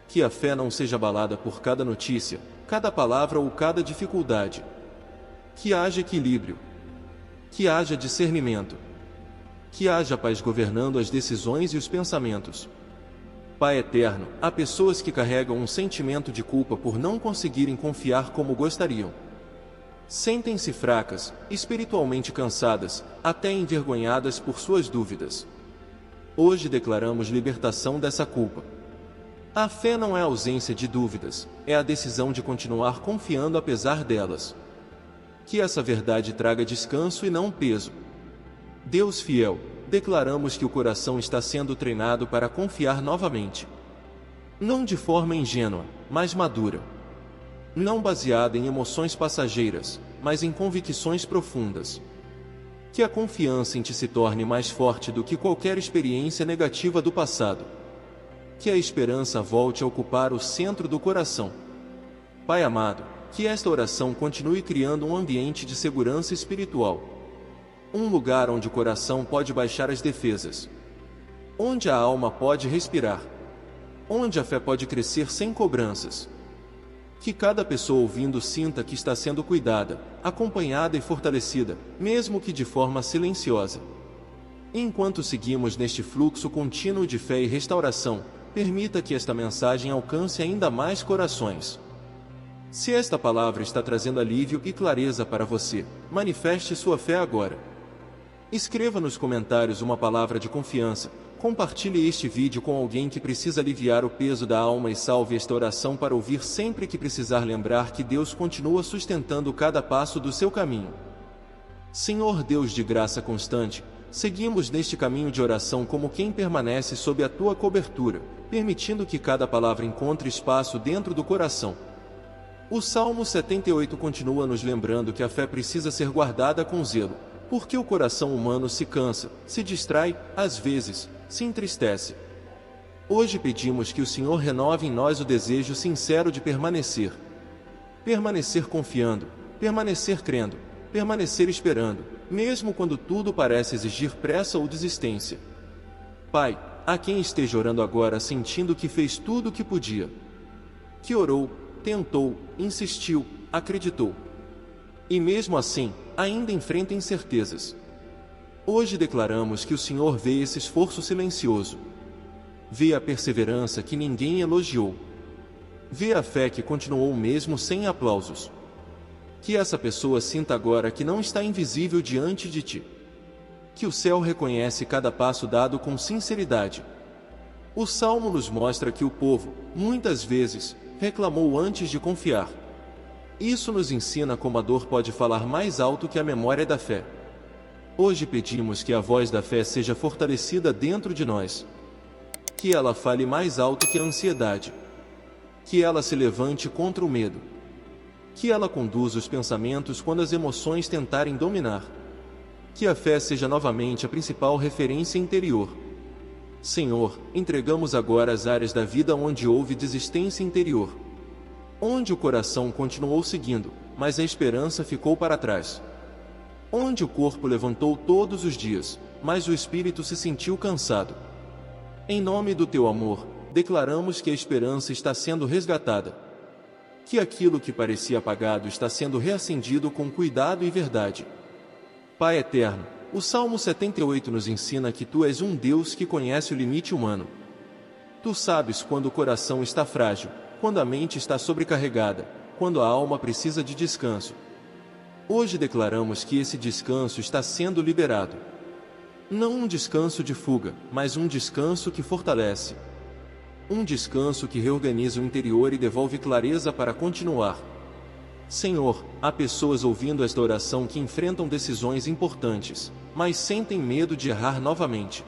Speaker 1: Que a fé não seja abalada por cada notícia, cada palavra ou cada dificuldade. Que haja equilíbrio. Que haja discernimento. Que haja paz governando as decisões e os pensamentos. Pai eterno, há pessoas que carregam um sentimento de culpa por não conseguirem confiar como gostariam. Sentem-se fracas, espiritualmente cansadas, até envergonhadas por suas dúvidas. Hoje declaramos libertação dessa culpa. A fé não é a ausência de dúvidas, é a decisão de continuar confiando apesar delas. Que essa verdade traga descanso e não peso. Deus fiel, declaramos que o coração está sendo treinado para confiar novamente. Não de forma ingênua, mas madura. Não baseada em emoções passageiras, mas em convicções profundas. Que a confiança em Ti se torne mais forte do que qualquer experiência negativa do passado. Que a esperança volte a ocupar o centro do coração. Pai amado, que esta oração continue criando um ambiente de segurança espiritual. Um lugar onde o coração pode baixar as defesas. Onde a alma pode respirar. Onde a fé pode crescer sem cobranças. Que cada pessoa ouvindo sinta que está sendo cuidada, acompanhada e fortalecida, mesmo que de forma silenciosa. Enquanto seguimos neste fluxo contínuo de fé e restauração, permita que esta mensagem alcance ainda mais corações. Se esta palavra está trazendo alívio e clareza para você, manifeste sua fé agora. Escreva nos comentários uma palavra de confiança, compartilhe este vídeo com alguém que precisa aliviar o peso da alma e salve esta oração para ouvir sempre que precisar, lembrar que Deus continua sustentando cada passo do seu caminho. Senhor Deus de graça constante, seguimos neste caminho de oração como quem permanece sob a Tua cobertura, permitindo que cada palavra encontre espaço dentro do coração. O Salmo 78 continua nos lembrando que a fé precisa ser guardada com zelo, porque o coração humano se cansa, se distrai, às vezes, se entristece. Hoje pedimos que o Senhor renove em nós o desejo sincero de permanecer. Permanecer confiando, permanecer crendo, permanecer esperando, mesmo quando tudo parece exigir pressa ou desistência. Pai, há quem esteja orando agora sentindo que fez tudo o que podia. Que orou, tentou, insistiu, acreditou. E mesmo assim, ainda enfrenta incertezas. Hoje declaramos que o Senhor vê esse esforço silencioso. Vê a perseverança que ninguém elogiou. Vê a fé que continuou mesmo sem aplausos. Que essa pessoa sinta agora que não está invisível diante de Ti. Que o céu reconhece cada passo dado com sinceridade. O Salmo nos mostra que o povo, muitas vezes, reclamou antes de confiar. Isso nos ensina como a dor pode falar mais alto que a memória da fé. Hoje pedimos que a voz da fé seja fortalecida dentro de nós. Que ela fale mais alto que a ansiedade. Que ela se levante contra o medo. Que ela conduza os pensamentos quando as emoções tentarem dominar. Que a fé seja novamente a principal referência interior. Senhor, entregamos agora as áreas da vida onde houve desistência interior. Onde o coração continuou seguindo, mas a esperança ficou para trás. Onde o corpo levantou todos os dias, mas o espírito se sentiu cansado. Em nome do Teu amor, declaramos que a esperança está sendo resgatada. Que aquilo que parecia apagado está sendo reacendido com cuidado e verdade. Pai eterno, o Salmo 78 nos ensina que Tu és um Deus que conhece o limite humano. Tu sabes quando o coração está frágil, quando a mente está sobrecarregada, quando a alma precisa de descanso. Hoje declaramos que esse descanso está sendo liberado. Não um descanso de fuga, mas um descanso que fortalece. Um descanso que reorganiza o interior e devolve clareza para continuar. Senhor, há pessoas ouvindo esta oração que enfrentam decisões importantes, mas sentem medo de errar novamente.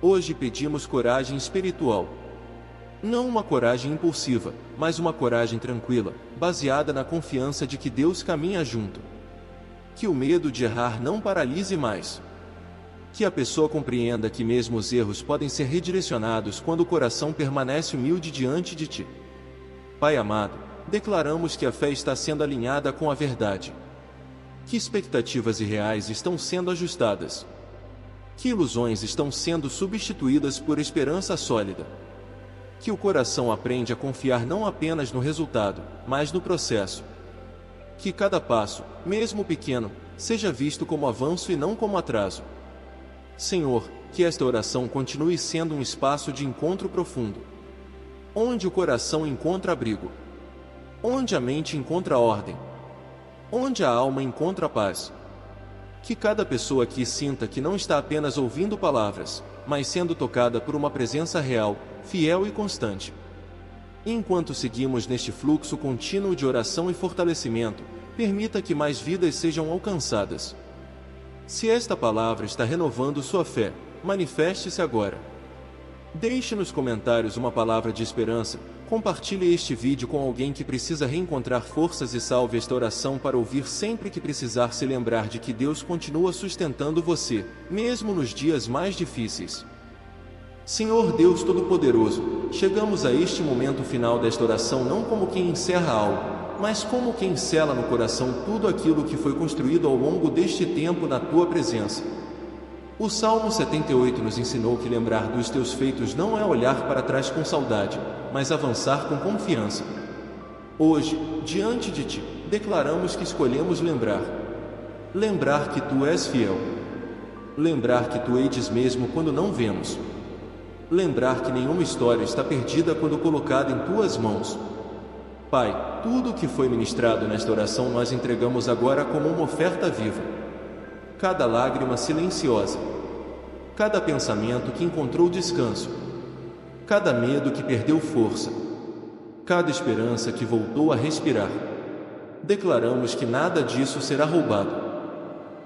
Speaker 1: Hoje pedimos coragem espiritual. Não uma coragem impulsiva, mas uma coragem tranquila, baseada na confiança de que Deus caminha junto. Que o medo de errar não paralise mais. Que a pessoa compreenda que mesmo os erros podem ser redirecionados quando o coração permanece humilde diante de Ti. Pai amado, declaramos que a fé está sendo alinhada com a verdade. Que expectativas irreais estão sendo ajustadas. Que ilusões estão sendo substituídas por esperança sólida. Que o coração aprende a confiar não apenas no resultado, mas no processo. Que cada passo, mesmo pequeno, seja visto como avanço e não como atraso. Senhor, que esta oração continue sendo um espaço de encontro profundo, onde o coração encontra abrigo, onde a mente encontra ordem, onde a alma encontra paz. Que cada pessoa aqui sinta que não está apenas ouvindo palavras, mas sendo tocada por uma presença real, fiel e constante. E enquanto seguimos neste fluxo contínuo de oração e fortalecimento, permita que mais vidas sejam alcançadas. Se esta palavra está renovando sua fé, manifeste-se agora. Deixe nos comentários uma palavra de esperança, compartilhe este vídeo com alguém que precisa reencontrar forças e salve esta oração para ouvir sempre que precisar se lembrar de que Deus continua sustentando você, mesmo nos dias mais difíceis. Senhor Deus Todo-Poderoso, chegamos a este momento final desta oração não como quem encerra algo, mas como quem sela no coração tudo aquilo que foi construído ao longo deste tempo na Tua presença. O Salmo 78 nos ensinou que lembrar dos Teus feitos não é olhar para trás com saudade, mas avançar com confiança. Hoje, diante de Ti, declaramos que escolhemos lembrar. Lembrar que Tu és fiel. Lembrar que Tu edes mesmo quando não vemos. Lembrar que nenhuma história está perdida quando colocada em Tuas mãos. Pai, tudo o que foi ministrado nesta oração nós entregamos agora como uma oferta viva. Cada lágrima silenciosa, cada pensamento que encontrou descanso, cada medo que perdeu força, cada esperança que voltou a respirar. Declaramos que nada disso será roubado.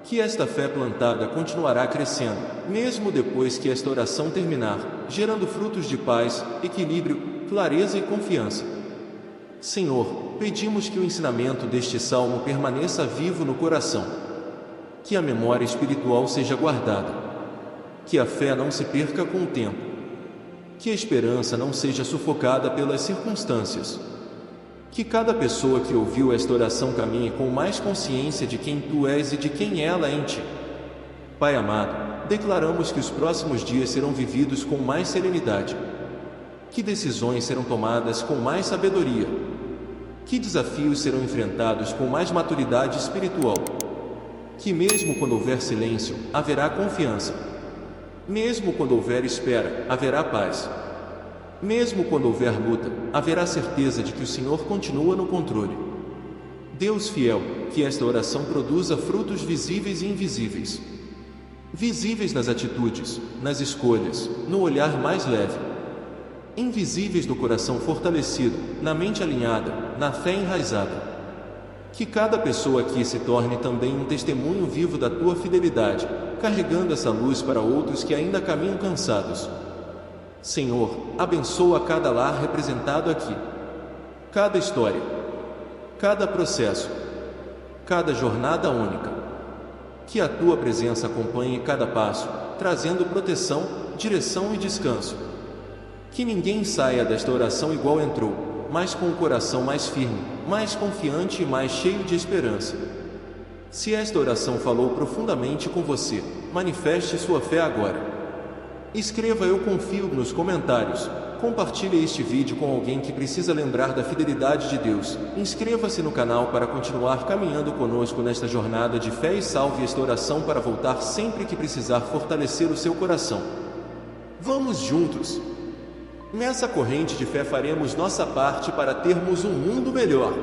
Speaker 1: Que esta fé plantada continuará crescendo, mesmo depois que esta oração terminar, gerando frutos de paz, equilíbrio, clareza e confiança. Senhor, pedimos que o ensinamento deste salmo permaneça vivo no coração. Que a memória espiritual seja guardada. Que a fé não se perca com o tempo. Que a esperança não seja sufocada pelas circunstâncias. Que cada pessoa que ouviu esta oração caminhe com mais consciência de quem Tu és e de quem ela é em Ti. Pai amado, declaramos que os próximos dias serão vividos com mais serenidade. Que decisões serão tomadas com mais sabedoria. Que desafios serão enfrentados com mais maturidade espiritual. Que mesmo quando houver silêncio, haverá confiança. Mesmo quando houver espera, haverá paz. Mesmo quando houver luta, haverá certeza de que o Senhor continua no controle. Deus fiel, que esta oração produza frutos visíveis e invisíveis. Visíveis nas atitudes, nas escolhas, no olhar mais leve. Invisíveis no coração fortalecido, na mente alinhada, na fé enraizada. Que cada pessoa aqui se torne também um testemunho vivo da Tua fidelidade, carregando essa luz para outros que ainda caminham cansados. Senhor, abençoa cada lar representado aqui. Cada história, cada processo, cada jornada única. Que a Tua presença acompanhe cada passo, trazendo proteção, direção e descanso. Que ninguém saia desta oração igual entrou, mas com o coração mais firme, mais confiante e mais cheio de esperança. Se esta oração falou profundamente com você, manifeste sua fé agora. Escreva "Eu confio" nos comentários. Compartilhe este vídeo com alguém que precisa lembrar da fidelidade de Deus. Inscreva-se no canal para continuar caminhando conosco nesta jornada de fé e salve esta oração para voltar sempre que precisar fortalecer o seu coração. Vamos juntos! Nessa corrente de fé faremos nossa parte para termos um mundo melhor.